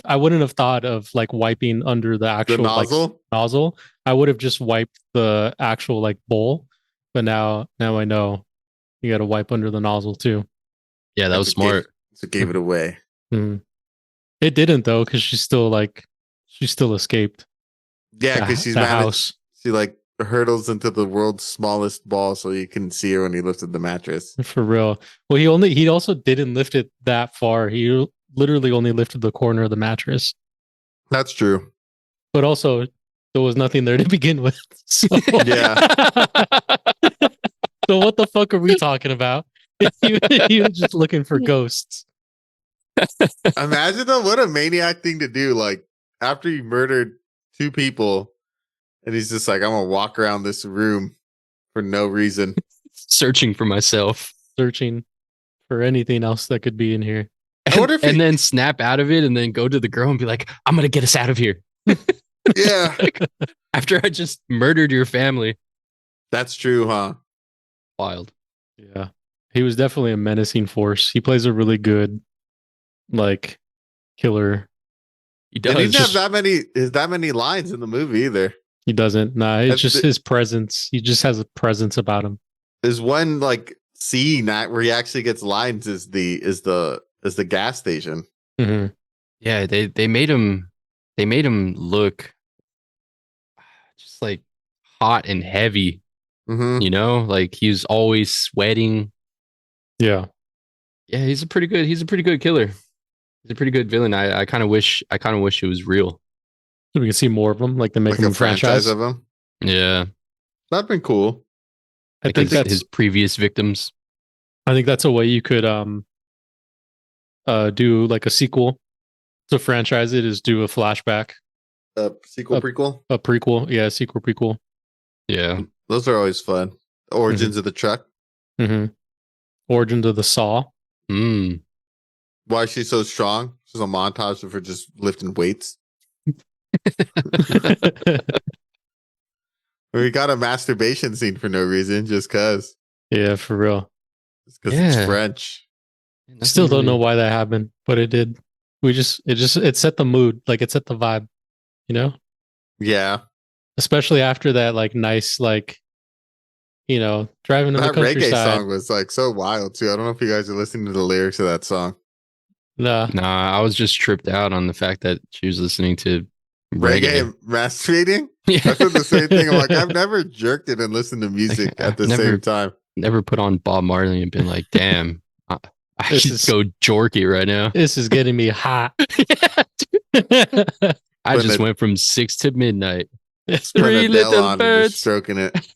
I wouldn't have thought of like wiping under the actual nozzle? like nozzle. I would have just wiped the actual like bowl. But now I know you got to wipe under the nozzle too. Yeah, that was smart. So gave it away. Mm. It didn't though, because she still escaped. Yeah, because she's the managed. house. She like hurdles into the world's smallest ball, so you can see her when he lifted the mattress. For real. Well, he also didn't lift it that far. He literally only lifted the corner of the mattress. That's true. But also, there was nothing there to begin with. So, Yeah. So what the fuck are we talking about? He was just looking for ghosts. Imagine though, what a maniac thing to do. Like, after he murdered 2 people, and he's just like, I'm gonna walk around this room for no reason. Searching for myself. Searching for anything else that could be in here. I wonder if and then snap out of it and then go to the girl and be like, I'm gonna get us out of here. yeah, After I just murdered your family. that's true, huh? Wild. Yeah. He was definitely a menacing force. He plays a really good like killer. He And he does. didn't have that many lines in the movie either. He doesn't. Nah, it's That's just his presence. He just has a presence about him. There's one like scene that where he actually gets lines is the gas station. Mm-hmm. Yeah, they made him look just like hot and heavy. Mm-hmm. Like he's always sweating. Yeah. Yeah, he's a pretty good killer. He's a pretty good villain. I kind of wish it was real. So we can see more of them, like they make Like them a franchise franchise. of them. Yeah. That'd been cool. I think that's his previous victims. I think that's a way you could do like a sequel to franchise it, is do a flashback, Sequel, prequel. a prequel. Yeah, sequel, prequel. Yeah. Those are always fun. Origins of the truck. Mm-hmm. Origins of the Saw. Mm. Why is she so strong? She's a montage of her just lifting weights. We got a masturbation scene for no reason, just cause. Yeah, for real. It's because it's French. Still don't know why that happened, but it did. It set the mood, like it set the vibe, Yeah. Especially after that, like nice, like, driving in the That reggae countryside. song was like so wild too. I don't know if you guys are listening to the lyrics of that song. Nah. Nah, I was just tripped out on the fact that she was listening to Reggae and masturbating? Yeah. I said the same thing. I'm like, I've never jerked it and listened to music at the same time. Never put on Bob Marley and been like, damn, I This should is- go jorky right now. This is getting me hot. I Putting just a- went from 6 to midnight. Turn 3 Adele little on and just birds. stroking it.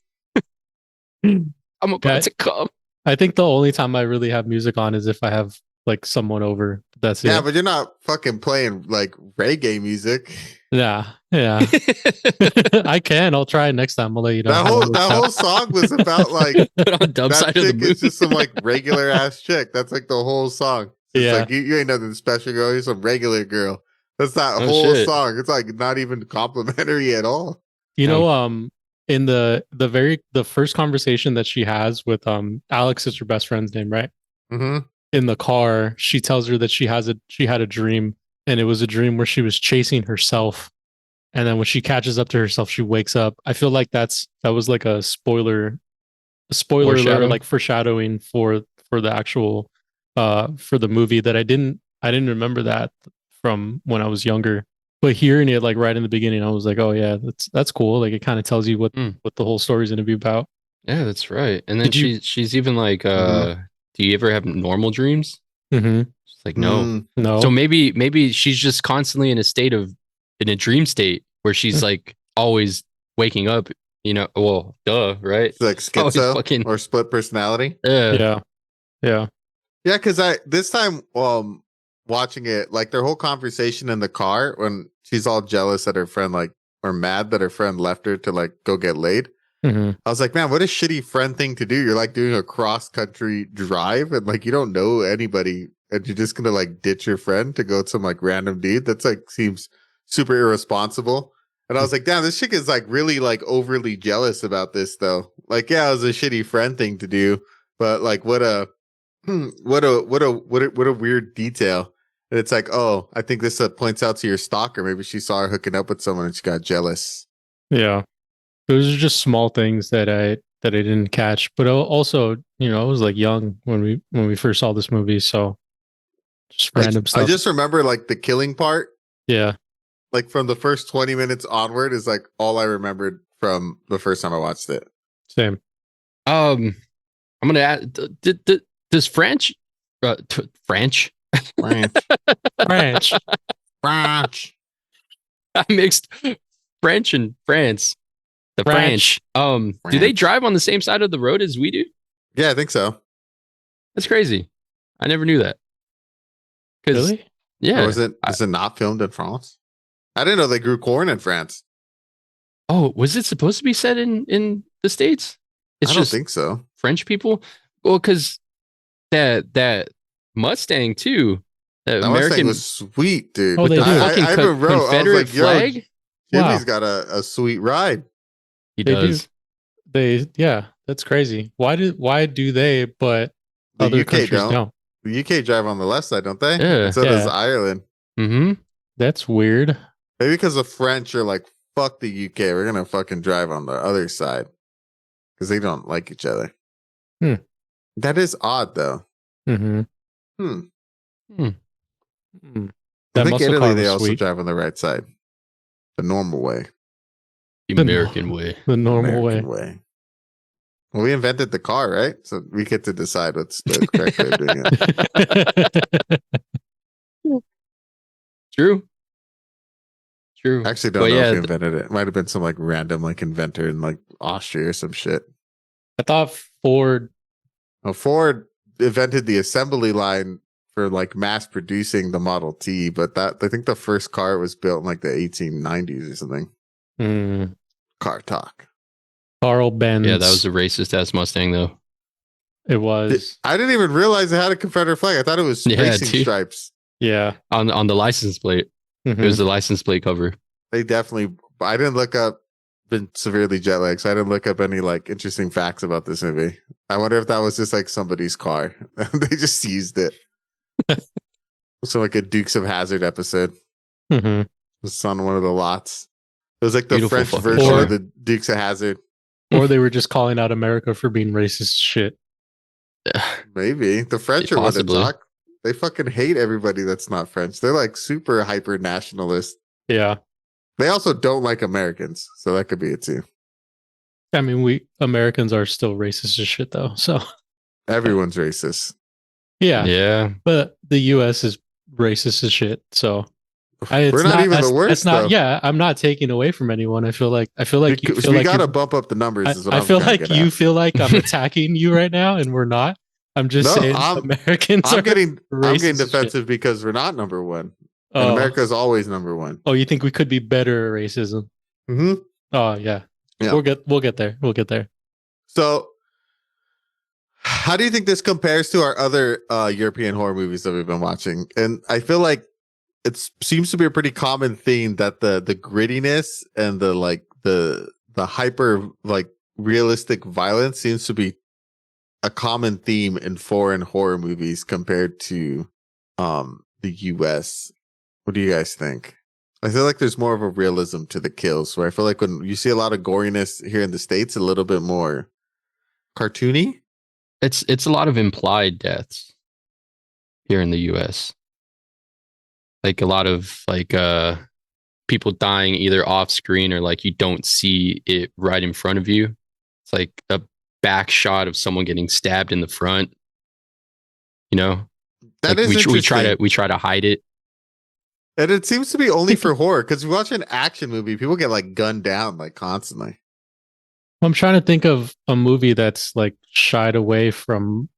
I'm about Yeah. to come. I think the only time I really have music on is if I have like someone over. That's Yeah, it. but you're not fucking playing like reggae music. Yeah. I can. I'll try it next time. I'll let you know. That whole song was about like Put on dub that side of the chick movie. is just some like regular ass chick. That's like the whole song. It's Yeah. like you ain't nothing special, girl. You're some regular girl. That's that Oh, whole shit. song. It's like not even complimentary at all. You know, in the first conversation that she has with Alex is her best friend's name, right? Mm-hmm. In the car, she tells her that she had a dream, and it was a dream where she was chasing herself. And then when she catches up to herself, she wakes up. I feel like that was like a spoiler alert, Foreshadowing? like foreshadowing for the actual for the movie that I didn't remember that from when I was younger. But hearing it like right in the beginning, I was like, oh yeah, that's cool. Like it kind of tells you what the whole story's gonna be about. Yeah, that's right. And then Did you- she's even like, Mhm. do you ever have normal dreams? Mm-hmm. She's like, no. No. So maybe she's just constantly in a dream state where she's like always waking up, well, duh, right? It's like Always schizo fucking- or split personality. Yeah. Yeah, because this time watching it, like their whole conversation in the car when she's all jealous that her friend or mad that her friend left her to like go get laid. Mm-hmm. I was like, man, what a shitty friend thing to do. You're like doing a cross country drive and like you don't know anybody and you're just gonna like ditch your friend to go to some like random dude. That's like seems super irresponsible. And I was like, damn, this chick is like really like overly jealous about this though. Like, yeah, it was a shitty friend thing to do, but like what a weird detail. And it's like, oh, I think this points out to your stalker. Maybe she saw her hooking up with someone and she got jealous. Yeah. Those are just small things that I didn't catch. But also, I was like young when we first saw this movie, so just random stuff. I just remember like the killing part. Yeah. Like from the first 20 minutes onward is like all I remembered from the first time I watched it. Same. I'm gonna add. Does French? French. I mixed French and France. The French. Do they drive on the same side of the road as we do? Yeah, I think so. That's crazy. I never knew that. Really? Yeah. Or is it not filmed in France? I didn't know they grew corn in France. Oh, was it supposed to be set in the States? I don't think so. French people. Well, because that Mustang too. That American American was sweet, dude. Oh, they do. I even wrote, Confederate I was like, flag. Yo, Wow. Jimmy's got a sweet ride. He They does. Yeah, that's crazy. Why do they but The other UK countries don't. don't? The UK drive on the left side, don't they? Yeah. So does Yeah. Ireland. Mm-hmm. That's weird. Maybe because the French are like, fuck the UK. We're going to fucking drive on the other side. Because they don't like each other. Hmm. That is odd, though. Mm-hmm. Hmm. Mm. I That think muscle Italy, car they was also sweet. drive on the right side. The normal way. The American way. The normal American way. Well, we invented the car, right? So we get to decide what's the correct way of doing it. True. I actually don't know if we invented it. It might have been some like random like inventor in like Austria or some shit. I thought Ford. Oh, Ford invented the assembly line for like mass producing the Model T, but I think the first car was built in like the 1890s or something. Car talk. Carl Benz. Yeah, that was a racist ass Mustang though. It was. I didn't even realize it had a Confederate flag. I thought it was racing stripes. Yeah. On the license plate. Mm-hmm. It was the license plate cover. They definitely. I didn't look up. Been severely jet lagged, so I didn't look up any like interesting facts about this movie. I wonder if that was just like somebody's car. They just used it. So like a Dukes of Hazzard episode. Mm-hmm. It was on one of the lots. It was like the Beautiful French fucking version car. of the Dukes of Hazzard. Or they were just calling out America for being racist shit. Maybe the French are what to Possibly. talk. They fucking hate everybody that's not French. They're like super hyper nationalist. Yeah. They also don't like Americans, so that could be it too. I mean, we Americans are still racist as shit though. So Everyone's racist. yeah. Yeah. But the US is racist as shit. So We're not even the worst. It's not. Though. Yeah, I'm not taking away from anyone. I feel like you feel we like gotta you're- bump up the numbers. Is what I I'm feel trying to like get you at. feel like I'm attacking you right now, and we're not. I'm just No, saying Americans I'm are getting racist as shit. defensive because we're not number one. And Oh. America's always number one. Oh, you think we could be better at racism? Mm-hmm. Oh yeah. Yeah. We'll get there. We'll get there. So How do you think this compares to our other European horror movies that we've been watching? And I feel like it seems to be a pretty common theme that the grittiness and the hyper like realistic violence seems to be a common theme in foreign horror movies compared to the US. What do you guys think? I feel like there's more of a realism to the kills, where I feel like when you see a lot of goriness here in the States, a little bit more cartoony. It's a lot of implied deaths here in the US. Like a lot of people dying either off screen or like you don't see it right in front of you. It's like a back shot of someone getting stabbed in the front. You know? That like is interesting. we try to hide it. And it seems to be only for horror, because you watch an action movie, people get like gunned down like constantly. I'm trying to think of a movie that's like shied away from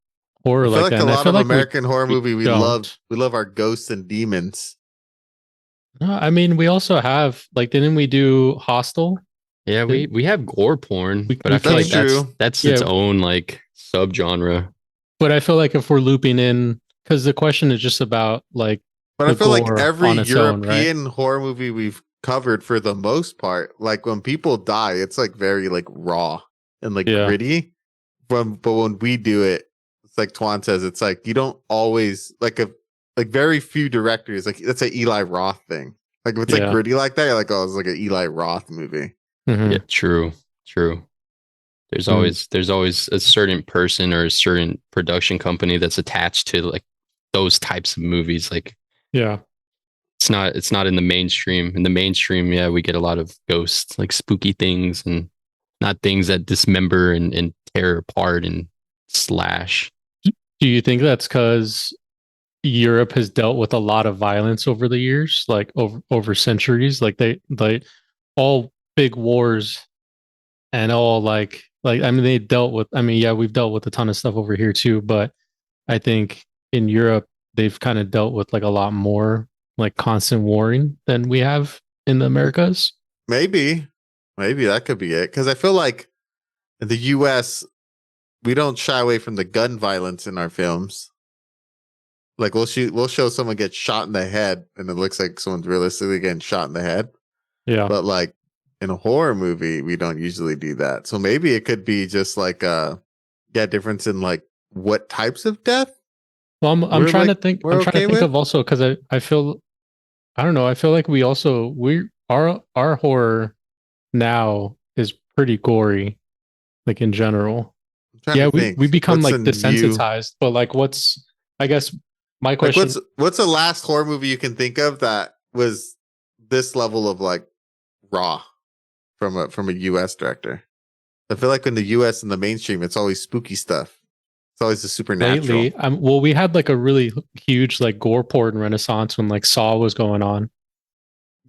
horror I feel like that. a lot of like American horror movie we don't. love our ghosts and demons. No, I mean, we also have like, didn't we do Hostel? Yeah, we have gore porn, but we I feel like true. that's Yeah. its own like subgenre. But I feel like if we're looping in, because the question is just about like, But I the feel like gore every on its own, European horror movie we've covered, for the most part, like when people die, it's like very like raw and like Yeah. gritty. But when we do it, it's like Twan says, it's like you don't always like very few directors, like that's an Eli Roth thing. Like if it's like Yeah. gritty like that, you're like, oh, it's like an Eli Roth movie. Mhm. Yeah, true. There's always a certain person or a certain production company that's attached to like those types of movies. Like Yeah. it's not in the mainstream. In the mainstream, yeah, we get a lot of ghosts, like spooky things, and not things that dismember and tear apart and slash. Do you think that's because Europe has dealt with a lot of violence over the years, like over centuries? Like they all big wars and all like I mean they dealt with. I mean, yeah, we've dealt with a ton of stuff over here too, but I think in Europe they've kind of dealt with like a lot more like constant warring than we have in the Americas. Maybe that could be it. Because I feel like in the US, we don't shy away from the gun violence in our films. Like we'll show someone get shot in the head, and it looks like someone's realistically getting shot in the head. Yeah. But like in a horror movie, we don't usually do that. So maybe it could be just like difference in like what types of death. Well, I'm trying to think. we're I'm trying okay to think with? of also because I feel I don't know. I feel like our horror now is pretty gory, like in general. I'm trying Yeah, to we think. we become What's like a new- desensitized. But like, I guess my like question. what's the last horror movie you can think of that was this level of like raw from a US director? I feel like in the US in the mainstream, it's always spooky stuff. It's always the supernatural. Lately, well, we had like a really huge like gore porn renaissance when like Saw was going on.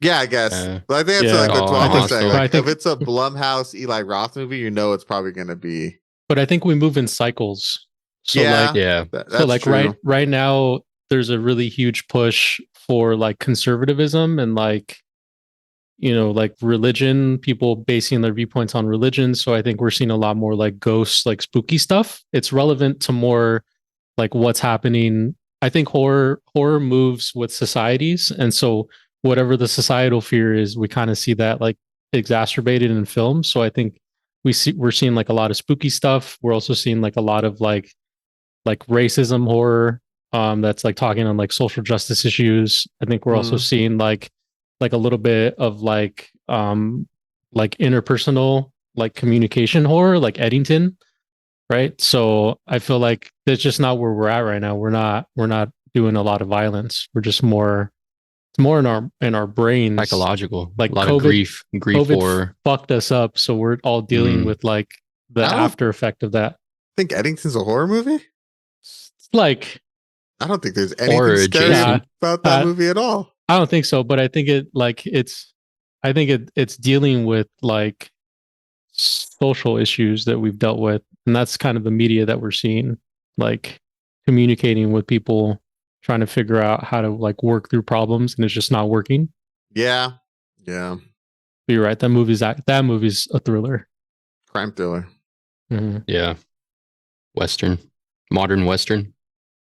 Yeah, I guess. But I think that's Yeah. like what Saw, Twan was Hostel. saying. But I Like, think- if it's a Blumhouse Eli Roth movie, you know it's probably going to be. But I think we move in cycles. So Yeah. like, Yeah, That's so like true. right now, there's a really huge push for like conservatism and like, you know, like religion, people basing their viewpoints on religion. So I think we're seeing a lot more like ghosts, like spooky stuff. It's relevant to more like what's happening. I think horror moves with societies. And so whatever the societal fear is, we kind of see that like exacerbated in film. So I think we're seeing like a lot of spooky stuff. We're also seeing like a lot of like racism horror that's like talking on like social justice issues. I think we're also seeing like a little bit of like interpersonal like communication horror, like Eddington, right? So I feel like that's just not where we're at right now. We're not doing a lot of violence. We're just more it's more in our brains. psychological, Like a lot COVID- of grief COVID horror. fucked us up, so we're all dealing with like the I don't- after effect of that. I think Eddington's a horror movie. It's like I don't think there's anything Horror scary adjacent. about that Uh, movie at all. I don't think so, but I think it's dealing with like social issues that we've dealt with, and that's kind of the media that we're seeing, like communicating with people, trying to figure out how to like work through problems, and it's just not working. Yeah. But you're right. That movie's a thriller. Crime thriller. Mhm. Yeah. Western, modern Western,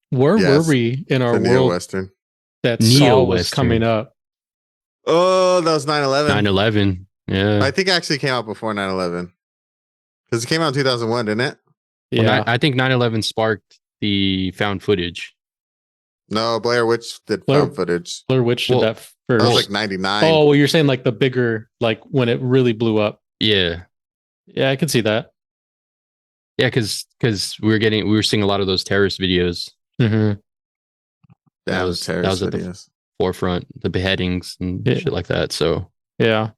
Where were Yes, we in our the world neo-Western. that Saw was Neo-Western. coming up? Oh, that was 9/11. 9/11. Yeah. I think it actually came out before 9/11. Because it came out in 2001, didn't it? Yeah, Well, I think 9/11 sparked the found footage. No, Blair Witch did Blair- found footage. Blair Witch did Well, that That first. was like 99. Oh, well, you're saying like the bigger, like when it really blew up. Yeah. Yeah, I could see that. Yeah, because we were seeing a lot of those terrorist videos. Mm-hmm. Damn, was- the terrorist that was at the- videos. Forefront, the beheadings and Yeah. shit like that. So Yeah,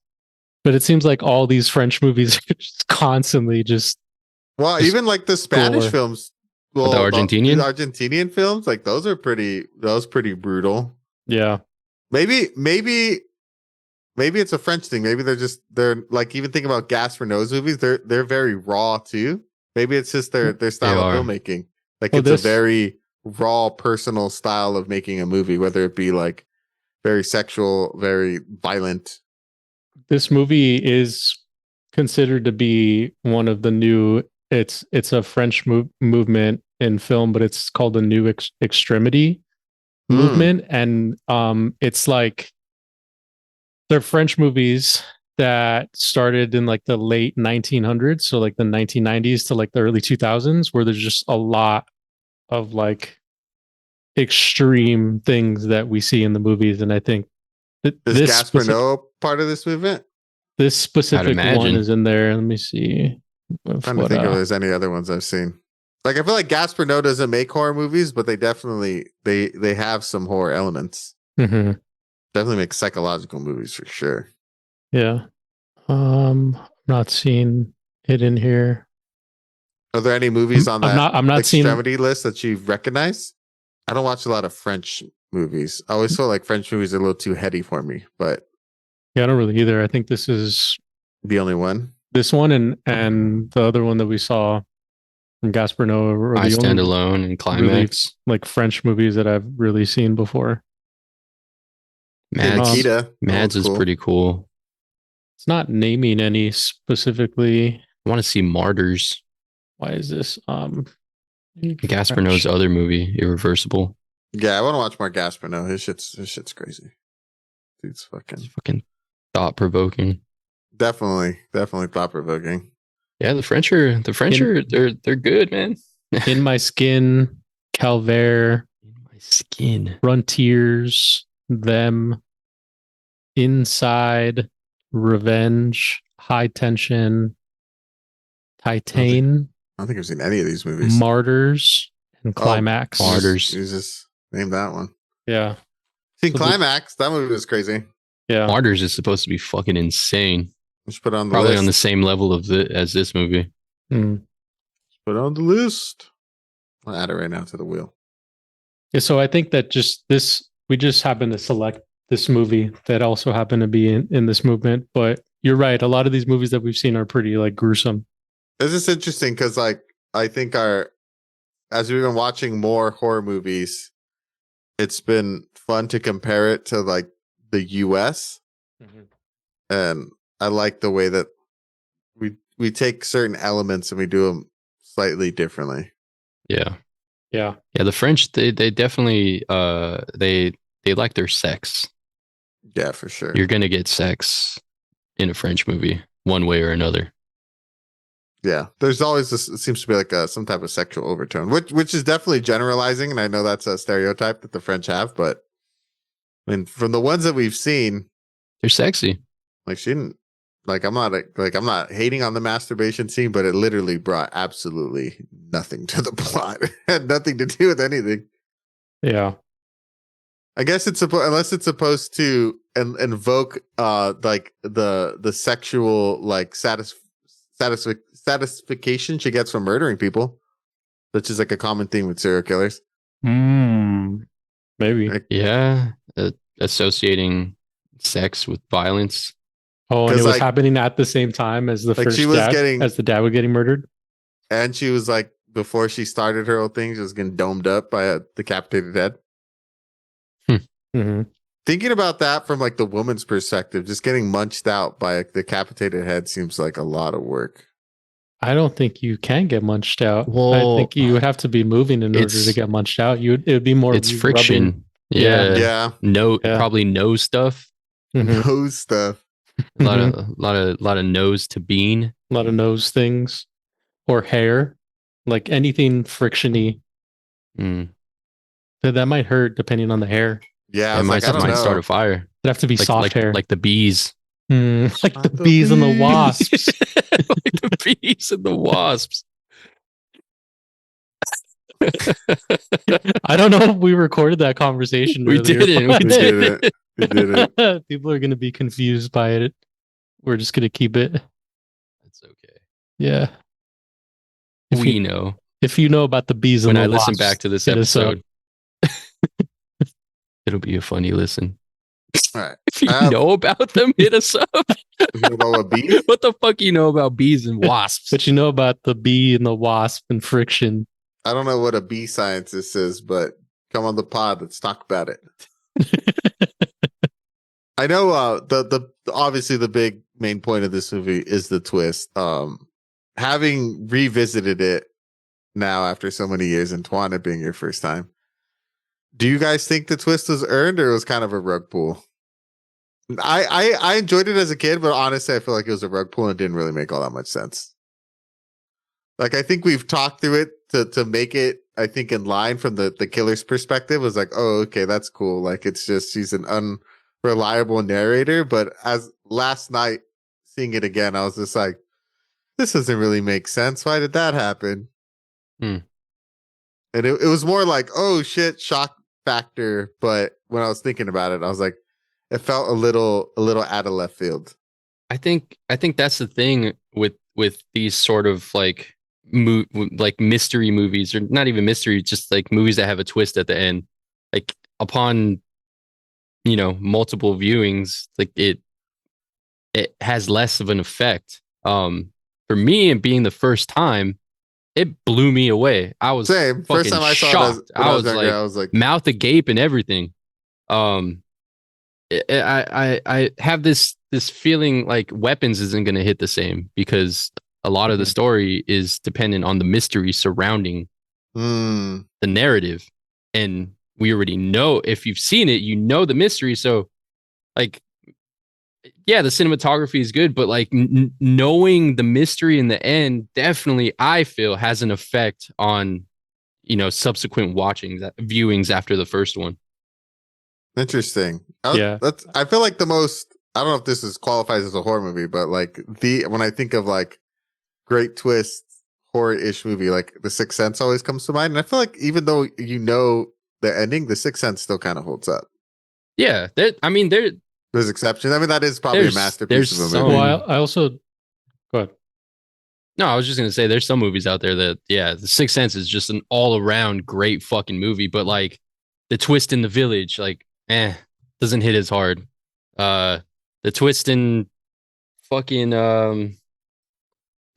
but it seems like all these French movies are just constantly just Well, Just even like the Spanish gore. films. The Well, Argentinian? the Argentinian films, like those are pretty brutal. yeah. Maybe it's a French thing. Maybe they're like, even think about Gas for Nose movies. They're very raw too. Maybe it's just their style are. of filmmaking. Like Well, it's this- a very raw, personal style of making a movie, whether it be like very sexual, very violent. This movie is considered to be one of the new. It's a French movement in film, but it's called the New Extremity movement, and it's like they're French movies that started in like the late 1900s, so like the 1990s to like the early 2000s, where there's just a lot of like extreme things that we see in the movies, and I think Is this Gaspar Noé part of this movement? this specific one imagine. is in there. Let me see. I'm trying to think if there's any other ones I've seen. Like I feel like Gaspar Noé doesn't make horror movies, but they definitely they have some horror elements. Mhm. Definitely make psychological movies for sure. Yeah. Not seeing it in here. Are there any movies on that I'm not seeing. extremity list that you recognize? I don't watch a lot of French movies. I always feel like French movies are a little too heady for me, but Yeah, I don't really either. I think this is the only one. this one and the other one that we saw from Gaspar Noé were I the Stand only Alone and Climax. like French movies that I've really seen before. Hey, Mads, Nikita. Mads is pretty cool. It's not naming any specifically. I want to see Martyrs. Why is this? Gaspar Noé's other movie, Irreversible. Yeah, I want to watch more Gaspar Noé. His shit's crazy. Dude's It's fucking thought provoking. definitely thought provoking. Yeah, the French are they're good, man. In My Skin, Calvaire, In My Skin. Frontiers, Them, Inside, Revenge, High Tension, Titan, I don't think I've seen any of these movies. Martyrs, and Oh, Climax. Martyrs. You just name that one. Yeah. Seen So the- Climax. That movie was crazy. Yeah. Martyrs is supposed to be fucking insane. Let's put it on the Probably list. on the same level as this movie. Mm. Put it on the list. I'll add it right now to the wheel. Yeah, so I think that just this, we just happened to select this movie that also happened to be in this movement. But you're right. A lot of these movies that we've seen are pretty like gruesome. This is interesting because, like, I think as we've been watching more horror movies, it's been fun to compare it to like the US. And I like the way that we take certain elements and we do them slightly differently. Yeah. Yeah. Yeah, the French they definitely they like their sex. Yeah, for sure. You're gonna get sex in a French movie, one way or another. Yeah, there's always this. It seems to be like some type of sexual overtone, which is definitely generalizing, and I know that's a stereotype that the French have. But I mean, from the ones that we've seen, They're sexy. like she didn't. Like I'm not hating on the masturbation scene, but it literally brought absolutely nothing to the plot. It had nothing to do with anything. Yeah. I guess it's unless it's supposed to invoke like the sexual like satisfaction she gets from murdering people, which is like a common theme with serial killers. Maybe. Like, Yeah, associating sex with violence. Oh, and it 'cause, was like- happening at the same time as the Like, first she was dad, getting- as the dad was getting murdered. and she was like, before she started her whole thing, she was getting domed up by a decapitated head. Mm-hmm. Thinking about that from like the woman's perspective, just getting munched out by a decapitated head seems like a lot of work. I don't think you can get munched out. I Well, think you would have to be moving in order to it's- get munched out. It would be more it's you friction. rubbing. Yeah. Yeah. No, Yeah. probably nose stuff. Mhm. Nose stuff. A lot of nose to bean. A lot of nose things or hair, like anything frictiony. Mm. That might hurt depending on the hair. Yeah, I It was might, like, I don't might know. start a fire. It'd have to be soft hair. Like the bees. Like Not the the bees and the bees. wasps. Like the bees and the wasps. I don't know if we recorded that conversation. We earlier, didn't. but We We did it. We did it. People are going to be confused by it. We're just going to keep it. That's okay. Yeah. If We you, know. if you know about the bees When and I the listen wasps, back to this hit us up. episode, it'll be a funny listen. All right. If you know about them, hit us up. You know about what bees? What the fuck you know about bees and wasps? But you know about the bee and the wasp and friction. I don't know what a bee scientist is, but come on the pod. Let's talk about it. I know the obviously the big main point of this movie is the twist. Having revisited it now after so many years and Twan it being your first time, do you guys think the twist was earned or it was kind of a rug pull? I enjoyed it as a kid, but honestly, I feel like it was a rug pull and it didn't really make all that much sense. Like, I think we've talked through it to make it, I think, in line from the killer's perspective. It was like, oh, okay, that's cool. Like, it's just, she's an unreliable narrator. But as last night, seeing it again, I was just like, this doesn't really make sense. Why did that happen? Hmm. And it was more like, oh shit, shock factor. But when I was thinking about it, I was like, it felt a little out of left field. I think that's the thing with these sort of like like mystery movies, or not even mystery, just like movies that have a twist at the end. Like upon multiple viewings, like it has less of an effect. For me, and being the first time, it blew me away. I was Same. First time I saw shocked. it, when I was younger, like, I was like, mouth agape and everything. I have this feeling like Weapons isn't going to hit the same because a lot of the story is dependent on the mystery surrounding the narrative, and we already know, if you've seen it, you know the mystery. So, like, yeah, the cinematography is good, but like knowing the mystery in the end definitely, I feel, has an effect on subsequent viewings after the first one. Interesting. Yeah. I feel like the most, I don't know if this qualifies as a horror movie, but like when I think of like great twist horror-ish movie, like The Sixth Sense always comes to mind. And I feel like even though you know the ending, The Sixth Sense still kind of holds up. Yeah, There's exceptions. I mean, that is probably a masterpiece of a movie. Well, I also go ahead. No, I was just gonna say there's some movies out there that, yeah, The Sixth Sense is just an all-around great fucking movie, but like the twist in The Village, like, doesn't hit as hard. The twist in fucking damn,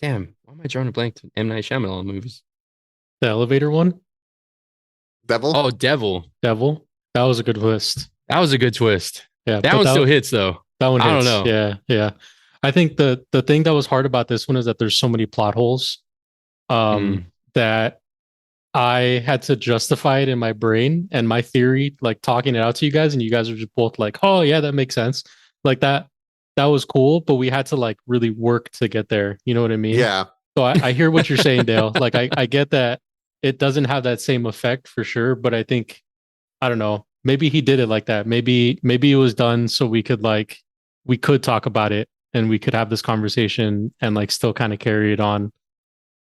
why am I drawing a blank to M. Night Shyamalan movies? The elevator one, Devil? Oh, Devil. That was a good twist. That was a good twist. Yeah, That one still hits though. That one hits. I don't know. Yeah. I think the thing that was hard about this one is that there's so many plot holes that I had to justify it in my brain and my theory, like talking it out to you guys, and you guys are just both like, oh yeah, that makes sense. Like that was cool, but we had to like really work to get there. You know what I mean? Yeah. So I hear what you're saying, Dale. Like I get that it doesn't have that same effect for sure, but I think, I don't know, maybe he did it like that. Maybe it was done so we could talk about it and we could have this conversation and like still kind of carry it on.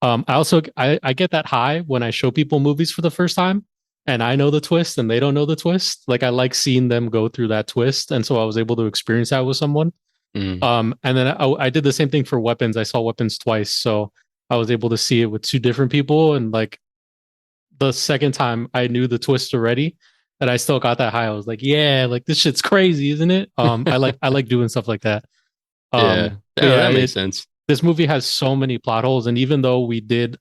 I get that high when I show people movies for the first time and I know the twist and they don't know the twist. Like I like seeing them go through that twist. And so I was able to experience that with someone. And then I did the same thing for Weapons. I saw Weapons twice. So I was able to see it with two different people. And like the second time I knew the twist already and I still got that high. I was like, yeah, like this shit's crazy, isn't it? I like doing stuff like that. That makes sense. This movie has so many plot holes, and even though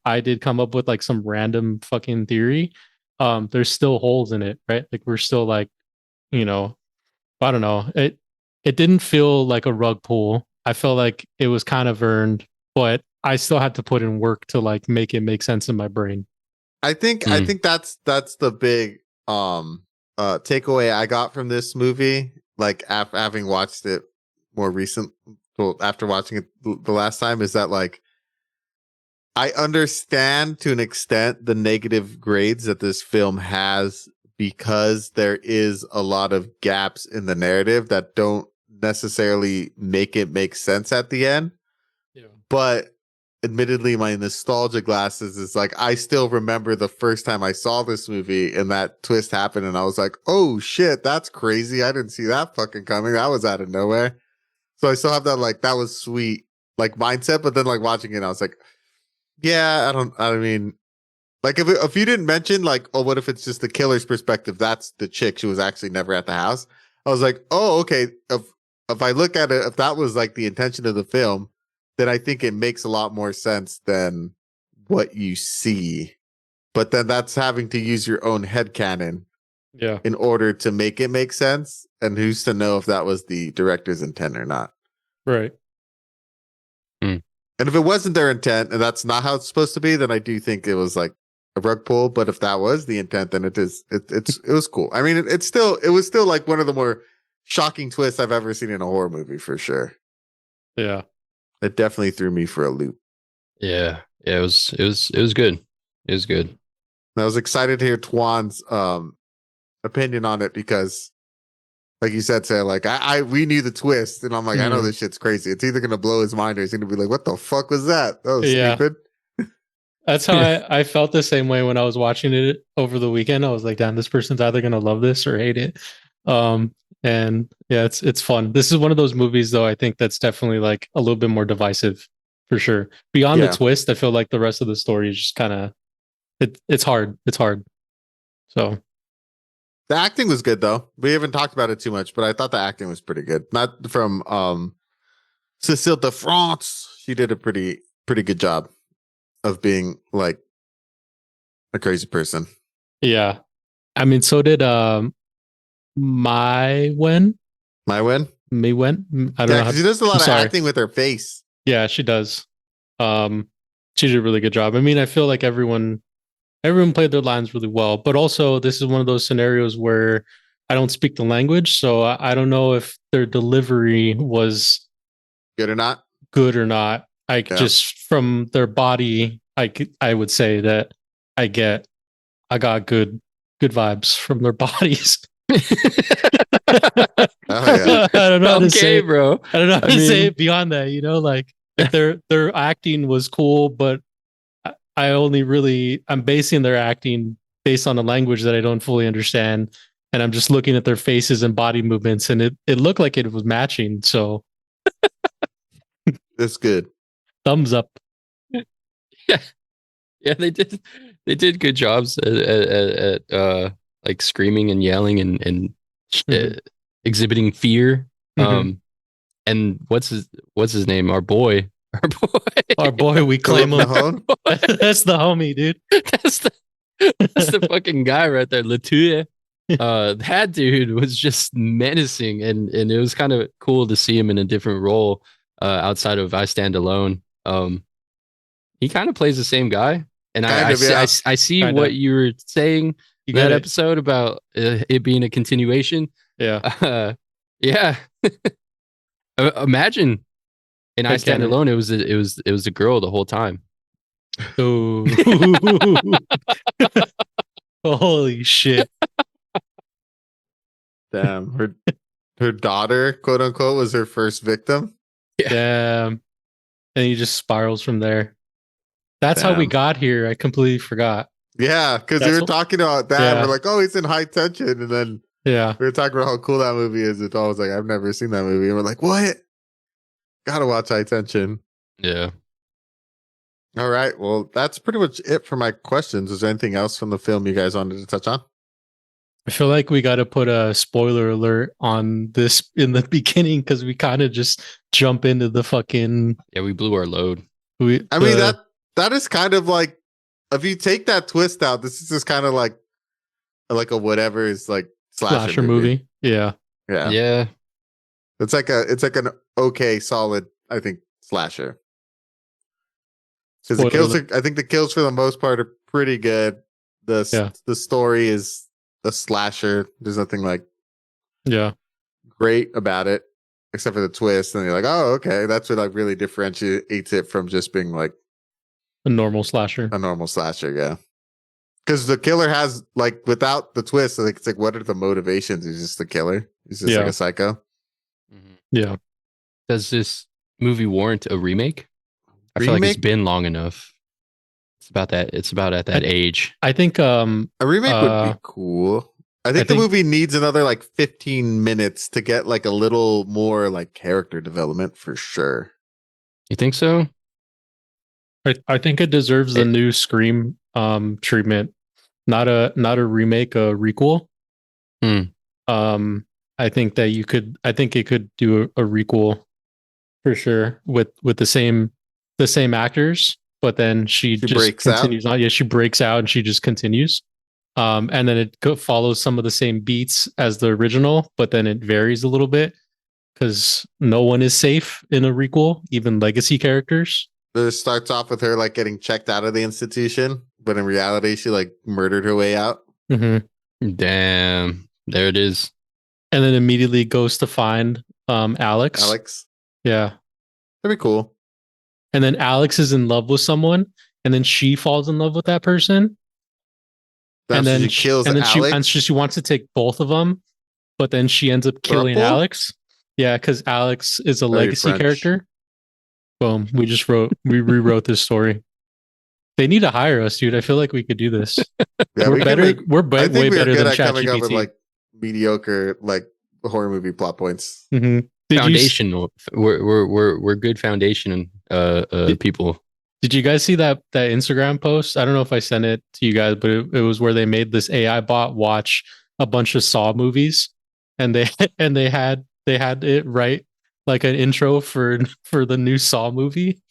I did come up with like some random fucking theory, there's still holes in it, right? Like we're still like, I don't know. It didn't feel like a rug pull. I felt like it was kind of earned, but I still had to put in work to like make it make sense in my brain. I think that's the big takeaway I got from this movie. Like having watched it more recent, well, after watching it the last time, is that like I understand to an extent the negative grades that this film has because there is a lot of gaps in the narrative that don't necessarily make it make sense at the end. Yeah. But admittedly, my nostalgia glasses is like, I still remember the first time I saw this movie and that twist happened. And I was like, oh shit, that's crazy. I didn't see that fucking coming. That was out of nowhere. So I still have that, like, that was sweet, like, mindset. But then, like, watching it, I was like, yeah, I mean, like, if you didn't mention, like, oh, what if it's just the killer's perspective? That's the chick. She was actually never at the house. I was like, oh, okay. If I look at it, if that was like the intention of the film, then I think it makes a lot more sense than what you see. But then that's having to use your own headcanon Yeah. in order to make it make sense. And who's to know if that was the director's intent or not? Right. And if it wasn't their intent and that's not how it's supposed to be, then I do think it was like a rug pull. But if that was the intent, then it was cool. I mean, it was still like one of the more shocking twists I've ever seen in a horror movie for sure. Yeah. It definitely threw me for a loop. Yeah. It was good. It was good. And I was excited to hear Twan's opinion on it because, like you said, Sarah, like we knew the twist, and I'm like, I know this shit's crazy. It's either gonna blow his mind or he's gonna be like, "What the fuck was that? That was stupid." That's how I felt the same way when I was watching it over the weekend. I was like, damn, this person's either gonna love this or hate it. And yeah, it's fun. This is one of those movies, though, I think that's definitely like a little bit more divisive for sure. Beyond the twist, I feel like the rest of the story is just kind of it's hard. It's hard. So the acting was good though. We haven't talked about it too much, but I thought the acting was pretty good. Not from Cécile de France. She did a pretty good job of being like a crazy person. Yeah. I mean, so did My Wen. I don't know. Because she does a lot of acting with her face. Yeah, she does. She did a really good job. I mean, I feel like everyone played their lines really well, but also this is one of those scenarios where I don't speak the language, so I don't know if their delivery was good or not. Just from their body, I would say that I got good vibes from their bodies. Oh, yeah. I don't know how to say it, bro. I don't know how to say it beyond that, like if their acting was cool, but I'm basing their acting based on a language that I don't fully understand. And I'm just looking at their faces and body movements, and it looked like it was matching. So that's good. Thumbs up. Yeah, they did good jobs at like screaming and yelling and exhibiting fear. And what's his name? Our boy, we claim him. That's the homie, dude. That's the fucking guy right there, Latour. That dude was just menacing, and it was kind of cool to see him in a different role outside of I Stand Alone. He kind of plays the same guy, and I see what you were saying in that episode about it being a continuation. Yeah, yeah. Imagine in I Stand Alone, it was a girl the whole time. Oh, holy shit! Damn, her daughter, quote unquote, was her first victim. Yeah. Damn, and he just spirals from there. That's how we got here. I completely forgot. Yeah, because we were talking about that. Yeah. We're like, oh, he's in high tension, and then we were talking about how cool that movie is. And I was like, I've never seen that movie, and we're like, what? Gotta watch High Tension. Yeah. All right. Well, that's pretty much it for my questions. Is there anything else from the film you guys wanted to touch on? I feel like we got to put a spoiler alert on this in the beginning because we kind of just jump into the fucking. Yeah, we blew our load. I mean that is kind of like, if you take that twist out, this is just kind of like a whatever is like slasher movie. Yeah. It's like an okay, solid, I think, slasher. Because the Spoiler kills alert. I think the kills for the most part are pretty good. Yeah. The story is a slasher. There's nothing like Yeah. great about it, except for the twist. And you're like, oh, okay, that's what like really differentiates it from just being like A normal slasher. a normal slasher. Yeah, because the killer has like without the twist, like it's like what are the motivations? He's just the killer. He's just like Yeah. a psycho. Yeah. Does this movie warrant a remake? I feel like it's Remake? been long enough. It's about that. It's about at that age. I think A remake would be cool. I think the movie needs another like 15 minutes to get like a little more like character development for sure. You think so? I think it deserves the new Scream treatment. Not a remake, a requel. I think that I think it could do a requel for sure with the same actors, but then she just breaks continues on. Yeah, she breaks out and she just continues. And then it follows some of the same beats as the original, but then it varies a little bit because no one is safe in a requel, even legacy characters. It starts off with her like getting checked out of the institution, but in reality, she like murdered her way out. Mm-hmm. Damn, there it is. And then immediately goes to find Alex. Yeah. That'd be cool. And then Alex is in love with someone, and then she falls in love with that person. And then she kills Alex. She wants to take both of them, but then she ends up killing Alex. Yeah, because Alex is a legacy character. Boom. We rewrote this story. They need to hire us, dude. I feel like we could do this. Yeah, we're better. We're way better than coming up with ChatGPT. like mediocre like horror movie plot points. Mm-hmm. Foundational. We're good foundation people. Did you guys see that Instagram post? I don't know if I sent it to you guys, but it was where they made this AI bot watch a bunch of Saw movies, and they had it write like an intro for the new Saw movie.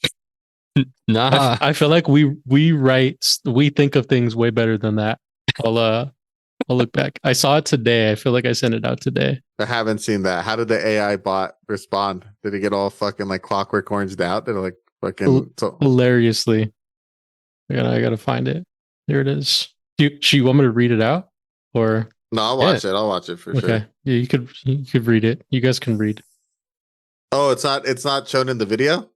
Nah, I feel like we think of things way better than that. I'll look back. I saw it today. I feel like I sent it out today. I haven't seen that. How did the AI bot respond? Did it get all fucking like Clockwork Oranged out? Did it like fucking hilariously? I gotta find it. Here it is. Do you want me to read it out or? No, I'll watch it. I'll watch it for sure. Okay. Yeah, you could read it. You guys can read. Oh, it's not shown in the video?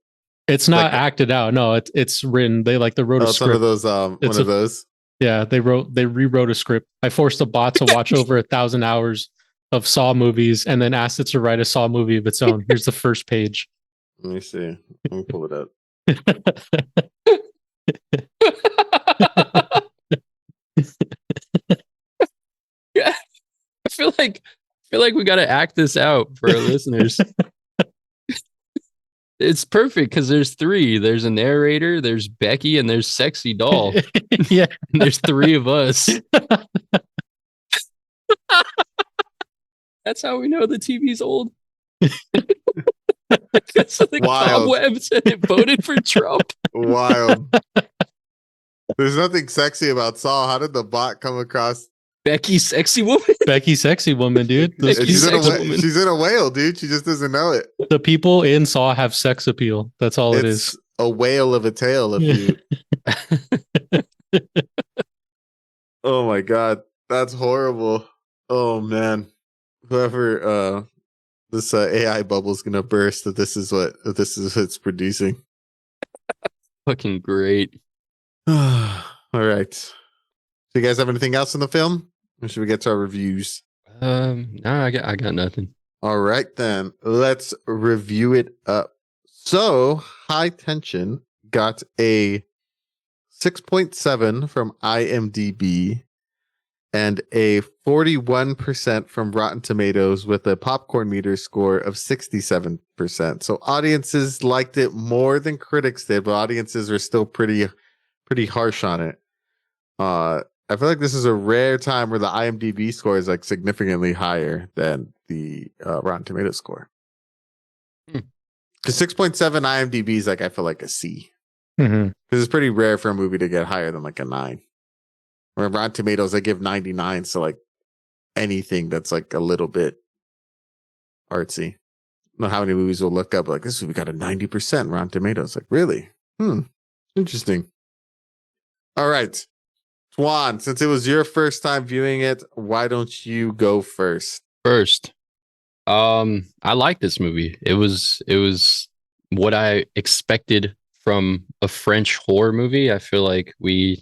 It's not acted out. No, it's written. They wrote a script. One of those one of those. Yeah, they rewrote a script. I forced a bot to watch over 1,000 hours of Saw movies and then asked it to write a Saw movie of its own. Here's the first page. Let me see. Let me pull it up. Yeah, I feel like we got to act this out for our listeners. It's perfect because there's three. There's a narrator, there's Becky, and there's Sexy Doll. Yeah, and there's three of us. That's how we know the TV's old. Because of the cobwebs and it voted for Trump. Wild. There's nothing sexy about Saw. How did the bot come across? Becky Sexy Woman? Becky Sexy Woman, dude. She's in a whale, dude. She just doesn't know it. The people in Saw have sex appeal. That's all it is. A whale of a tale if you... Oh my God. That's horrible. Oh man. Whoever this AI bubble is gonna burst if this is what it's producing. Fucking great. All right. So you guys have anything else in the film? Or should we get to our reviews? No, I got nothing. All right then. Let's review it up. So High Tension got a 6.7 from IMDb and a 41% from Rotten Tomatoes with a popcorn meter score of 67%. So audiences liked it more than critics did, but audiences are still pretty harsh on it. I feel like this is a rare time where the IMDb score is like significantly higher than the Rotten Tomatoes score. Because 6.7 IMDb is like, I feel like a C. Because it's pretty rare for a movie to get higher than like a 9. Or Rotten Tomatoes, they give 99, so like anything that's like a little bit artsy. I don't know how many movies will look up like this movie got a 90% Rotten Tomatoes. Like, really? Interesting. All right. Twan, since it was your first time viewing it, why don't you go first? First, I like this movie. It was what I expected from a French horror movie. I feel like I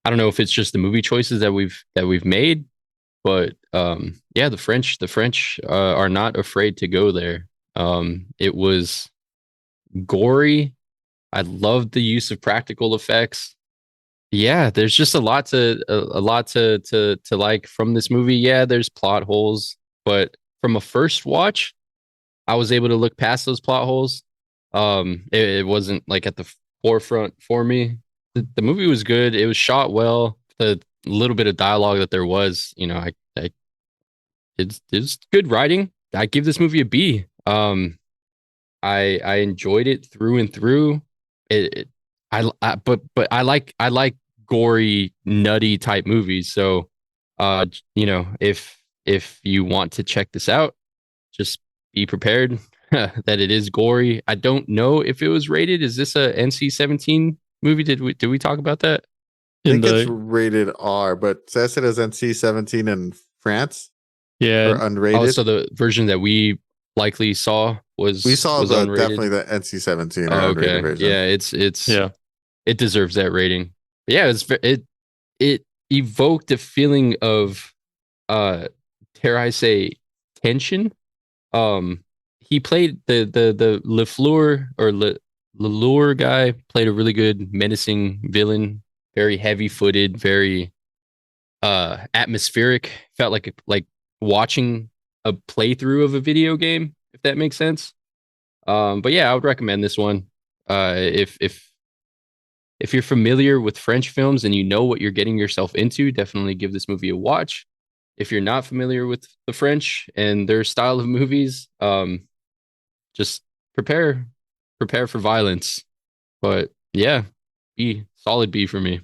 don't know if it's just the movie choices that we've made, but yeah, the French are not afraid to go there. It was gory. I loved the use of practical effects. Yeah, there's just a lot to like from this movie. Yeah, there's plot holes, but from a first watch, I was able to look past those plot holes. It wasn't like at the forefront for me. The movie was good. It was shot well. The little bit of dialogue that there was, it's good writing. I give this movie a B. I enjoyed it through and through. It but I like gory, nutty type movies. So, if you want to check this out, just be prepared that it is gory. I don't know if it was rated. Is this a NC-17 movie? Did we talk about that? I In think it's the rated R, but says it as NC-17 in France yeah, or unrated. Oh, so the version that we likely saw was We saw was unrated. definitely the NC-17 or Oh, unrated okay. version. Yeah, it's yeah. it deserves that rating. But yeah, it evoked a feeling of dare I say tension. He played the Lafleur or Lelure guy played a really good menacing villain, very heavy-footed, very atmospheric. Felt like watching a playthrough of a video game, if that makes sense. But yeah, I would recommend this one. If you're familiar with French films and you know what you're getting yourself into, definitely give this movie a watch. If you're not familiar with the French and their style of movies, just prepare for violence. But yeah, solid B for me.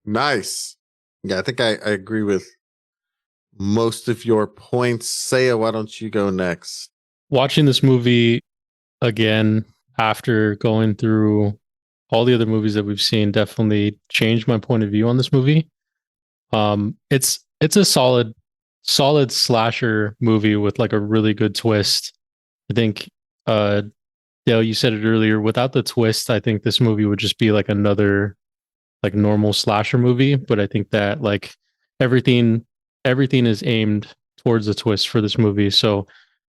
Nice. Yeah, I think I agree with most of your points. Saya, why don't you go next? Watching this movie again after going through all the other movies that we've seen definitely changed my point of view on this movie. It's a solid slasher movie with like a really good twist. I think Dale, you said it earlier, without the twist, I think this movie would just be like another like normal slasher movie, but I think that like everything everything is aimed towards a twist for this movie. So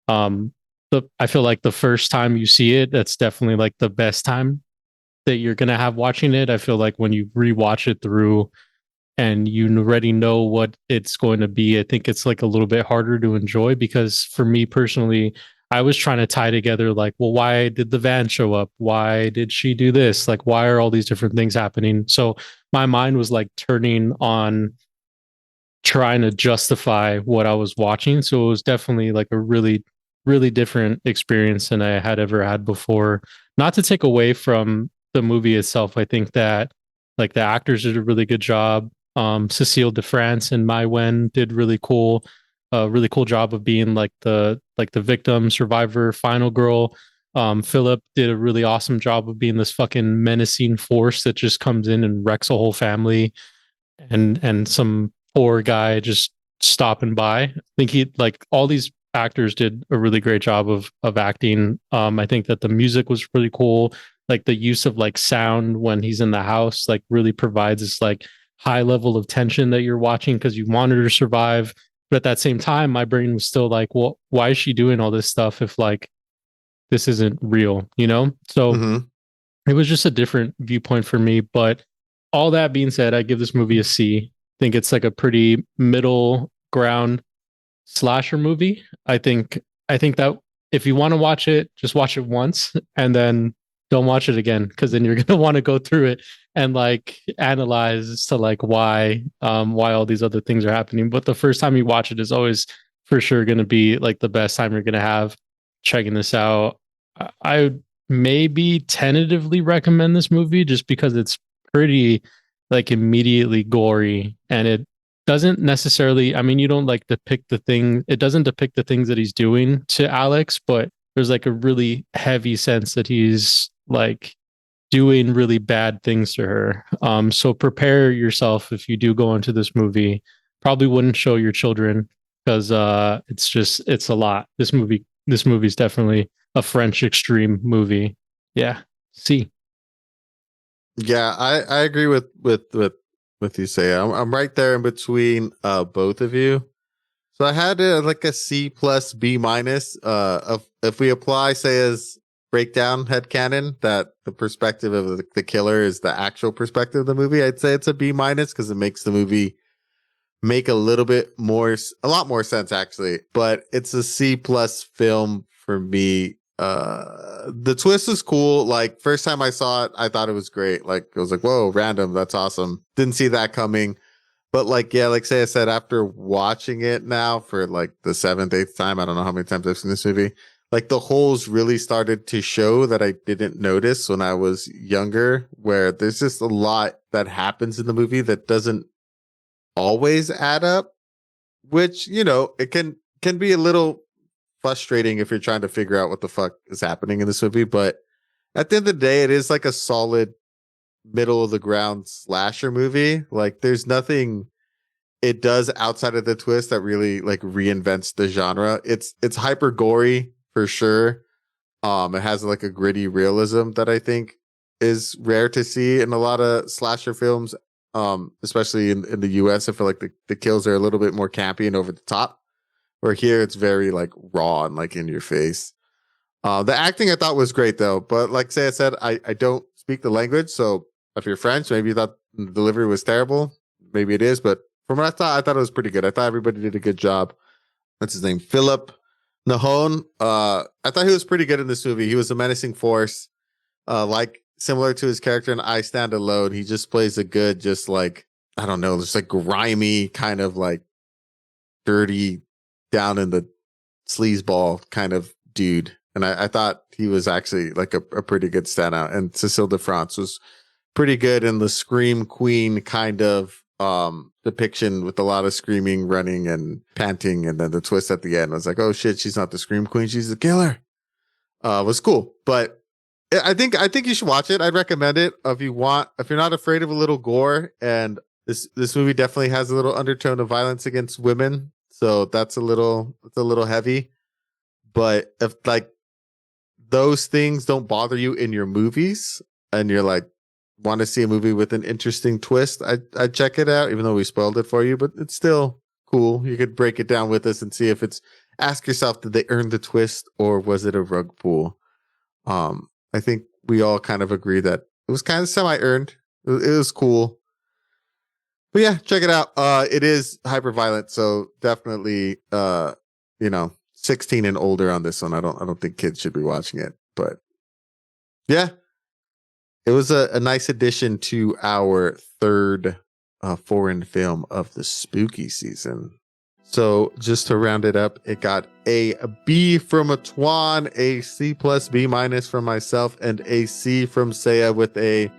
I feel like the first time you see it, that's definitely like the best time that you're gonna have watching it. I feel like when you rewatch it through and you already know what it's going to be, I think it's like a little bit harder to enjoy because for me personally, I was trying to tie together like, well, why did the van show up? Why did she do this? Like, why are all these different things happening? So my mind was like turning on trying to justify what I was watching. So it was definitely like a really, really different experience than I had ever had before. Not to take away from the movie itself, I think that like the actors did a really good job. Cecile de France and Mai Wen did really cool job of being like the victim, survivor, final girl. Philip did a really awesome job of being this fucking menacing force that just comes in and wrecks a whole family, and some poor guy just stopping by. I think he like all these actors did a really great job of acting. I think that the music was really cool. Like the use of like sound when he's in the house, like really provides this like high level of tension that you're watching because you want her to survive. But at that same time, my brain was still like, well, why is she doing all this stuff if like this isn't real, you know? So Mhm. it was just a different viewpoint for me. But all that being said, I give this movie a C. I think it's like a pretty middle ground slasher movie. I think that if you want to watch it, just watch it once and then don't watch it again because then you're gonna want to go through it and like analyze as to like why all these other things are happening. But the first time you watch it is always for sure gonna be like the best time you're gonna have checking this out. I would maybe tentatively recommend this movie just because it's pretty like immediately gory and it doesn't necessarily, I mean, you don't like depict the thing, it doesn't depict the things that he's doing to Alex, but there's like a really heavy sense that he's like doing really bad things to her. So prepare yourself if you do go into this movie. Probably wouldn't show your children because it's a lot. This movie's definitely a French extreme movie. Yeah. See. Yeah, I agree with you say. I'm right there in between both of you. So I had like a C plus B minus. If we apply, say, as breakdown headcanon, that the perspective of the killer is the actual perspective of the movie, I'd say it's a B minus because it makes the movie make a lot more sense actually. But it's a C plus film for me. The twist was cool. Like, first time I saw it, I thought it was great. Like, it was like, whoa, random, that's awesome. Didn't see that coming. But like, yeah, like say I said, after watching it now for like the 7th, 8th time, I don't know how many times I've seen this movie, like the holes really started to show that I didn't notice when I was younger, where there's just a lot that happens in the movie that doesn't always add up, which, you know, it can be a little frustrating if you're trying to figure out what the fuck is happening in this movie. But at the end of the day, it is like a solid middle of the ground slasher movie. Like, there's nothing it does outside of the twist that really like reinvents the genre. It's hyper gory for sure. It has like a gritty realism that I think is rare to see in a lot of slasher films, especially in the US. I feel like the kills are a little bit more campy and over the top, where here it's very like raw and like in your face. The acting I thought was great though, but like say I said, I don't speak the language, so if you're French, maybe you thought the delivery was terrible. Maybe it is, but from what I thought it was pretty good. I thought everybody did a good job. What's his name? Philip Nahon. I thought he was pretty good in this movie. He was a menacing force. Like similar to his character in I Stand Alone, he just plays a good, just like, I don't know, just like grimy, kind of like dirty, down in the sleazeball kind of dude. And I thought he was actually like a pretty good standout. And Cecile de France was pretty good in the Scream Queen kind of depiction, with a lot of screaming, running, and panting, and then the twist at the end was like, oh shit, she's not the Scream Queen, she's the killer. Was cool. But I think you should watch it. I'd recommend it if you're not afraid of a little gore. And this movie definitely has a little undertone of violence against women, so it's a little heavy. But if like those things don't bother you in your movies, and you're like, want to see a movie with an interesting twist, I'd check it out, even though we spoiled it for you, but it's still cool. You could break it down with us and see if ask yourself, did they earn the twist or was it a rug pull? I think we all kind of agree that it was kind of semi-earned. It was cool. But yeah, check it out. It is hyper violent, so definitely 16 and older on this one. I don't think kids should be watching it, but yeah. It was a nice addition to our third foreign film of the spooky season. So just to round it up, it got a B from a Twan, a C plus B minus from myself, and a C from Saya with a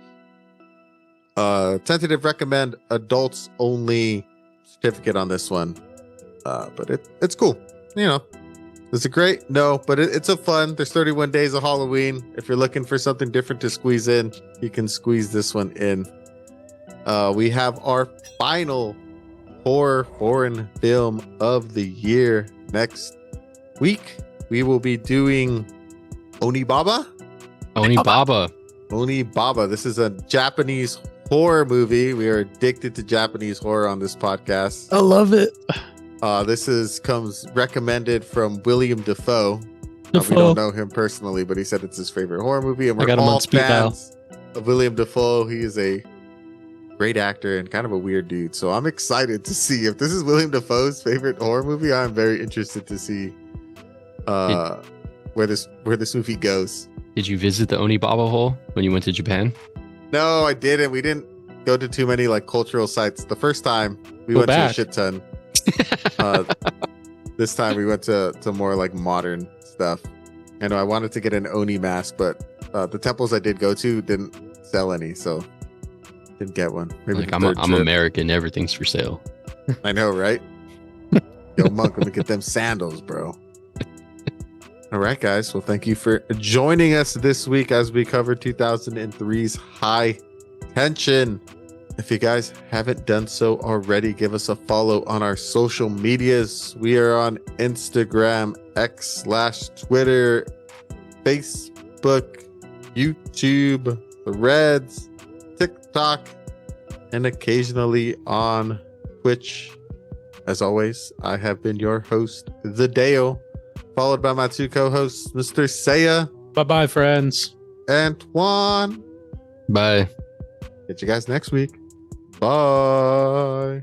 tentative recommend adults only certificate on this one. But it's cool. You know, is it great? No, but it's a fun. There's 31 days of Halloween. If you're looking for something different to squeeze in, you can squeeze this one in. We have our final horror foreign film of the year next week. We will be doing Onibaba. Onibaba. This is a Japanese horror movie. We are addicted to Japanese horror on this podcast. I love it. This comes recommended from William Dafoe. We don't know him personally, but he said it's his favorite horror movie, and we're all fans of William Dafoe. He is a great actor and kind of a weird dude. So I'm excited to see if this is William Dafoe's favorite horror movie. I'm very interested to see where this movie goes. Did you visit the Onibaba hole when you went to Japan? No, I didn't. We didn't go to too many like cultural sites. The first time we went to a shit ton. This time we went to more like modern stuff. I know I wanted to get an Oni mask, but the temples I did go to didn't sell any, so didn't get one. Maybe like I'm American, everything's for sale. I know, right? Yo, Monk, let me get them sandals, bro. All right, guys. Well, thank you for joining us this week as we cover 2003's High Tension. If you guys haven't done so already, give us a follow on our social medias. We are on Instagram, X/Twitter, Facebook, YouTube, Threads, TikTok, and occasionally on Twitch. As always, I have been your host, The Dale, followed by my two co-hosts, Mr. Saya Bye-bye, friends. and Twan. Bye. Catch you guys next week. Bye.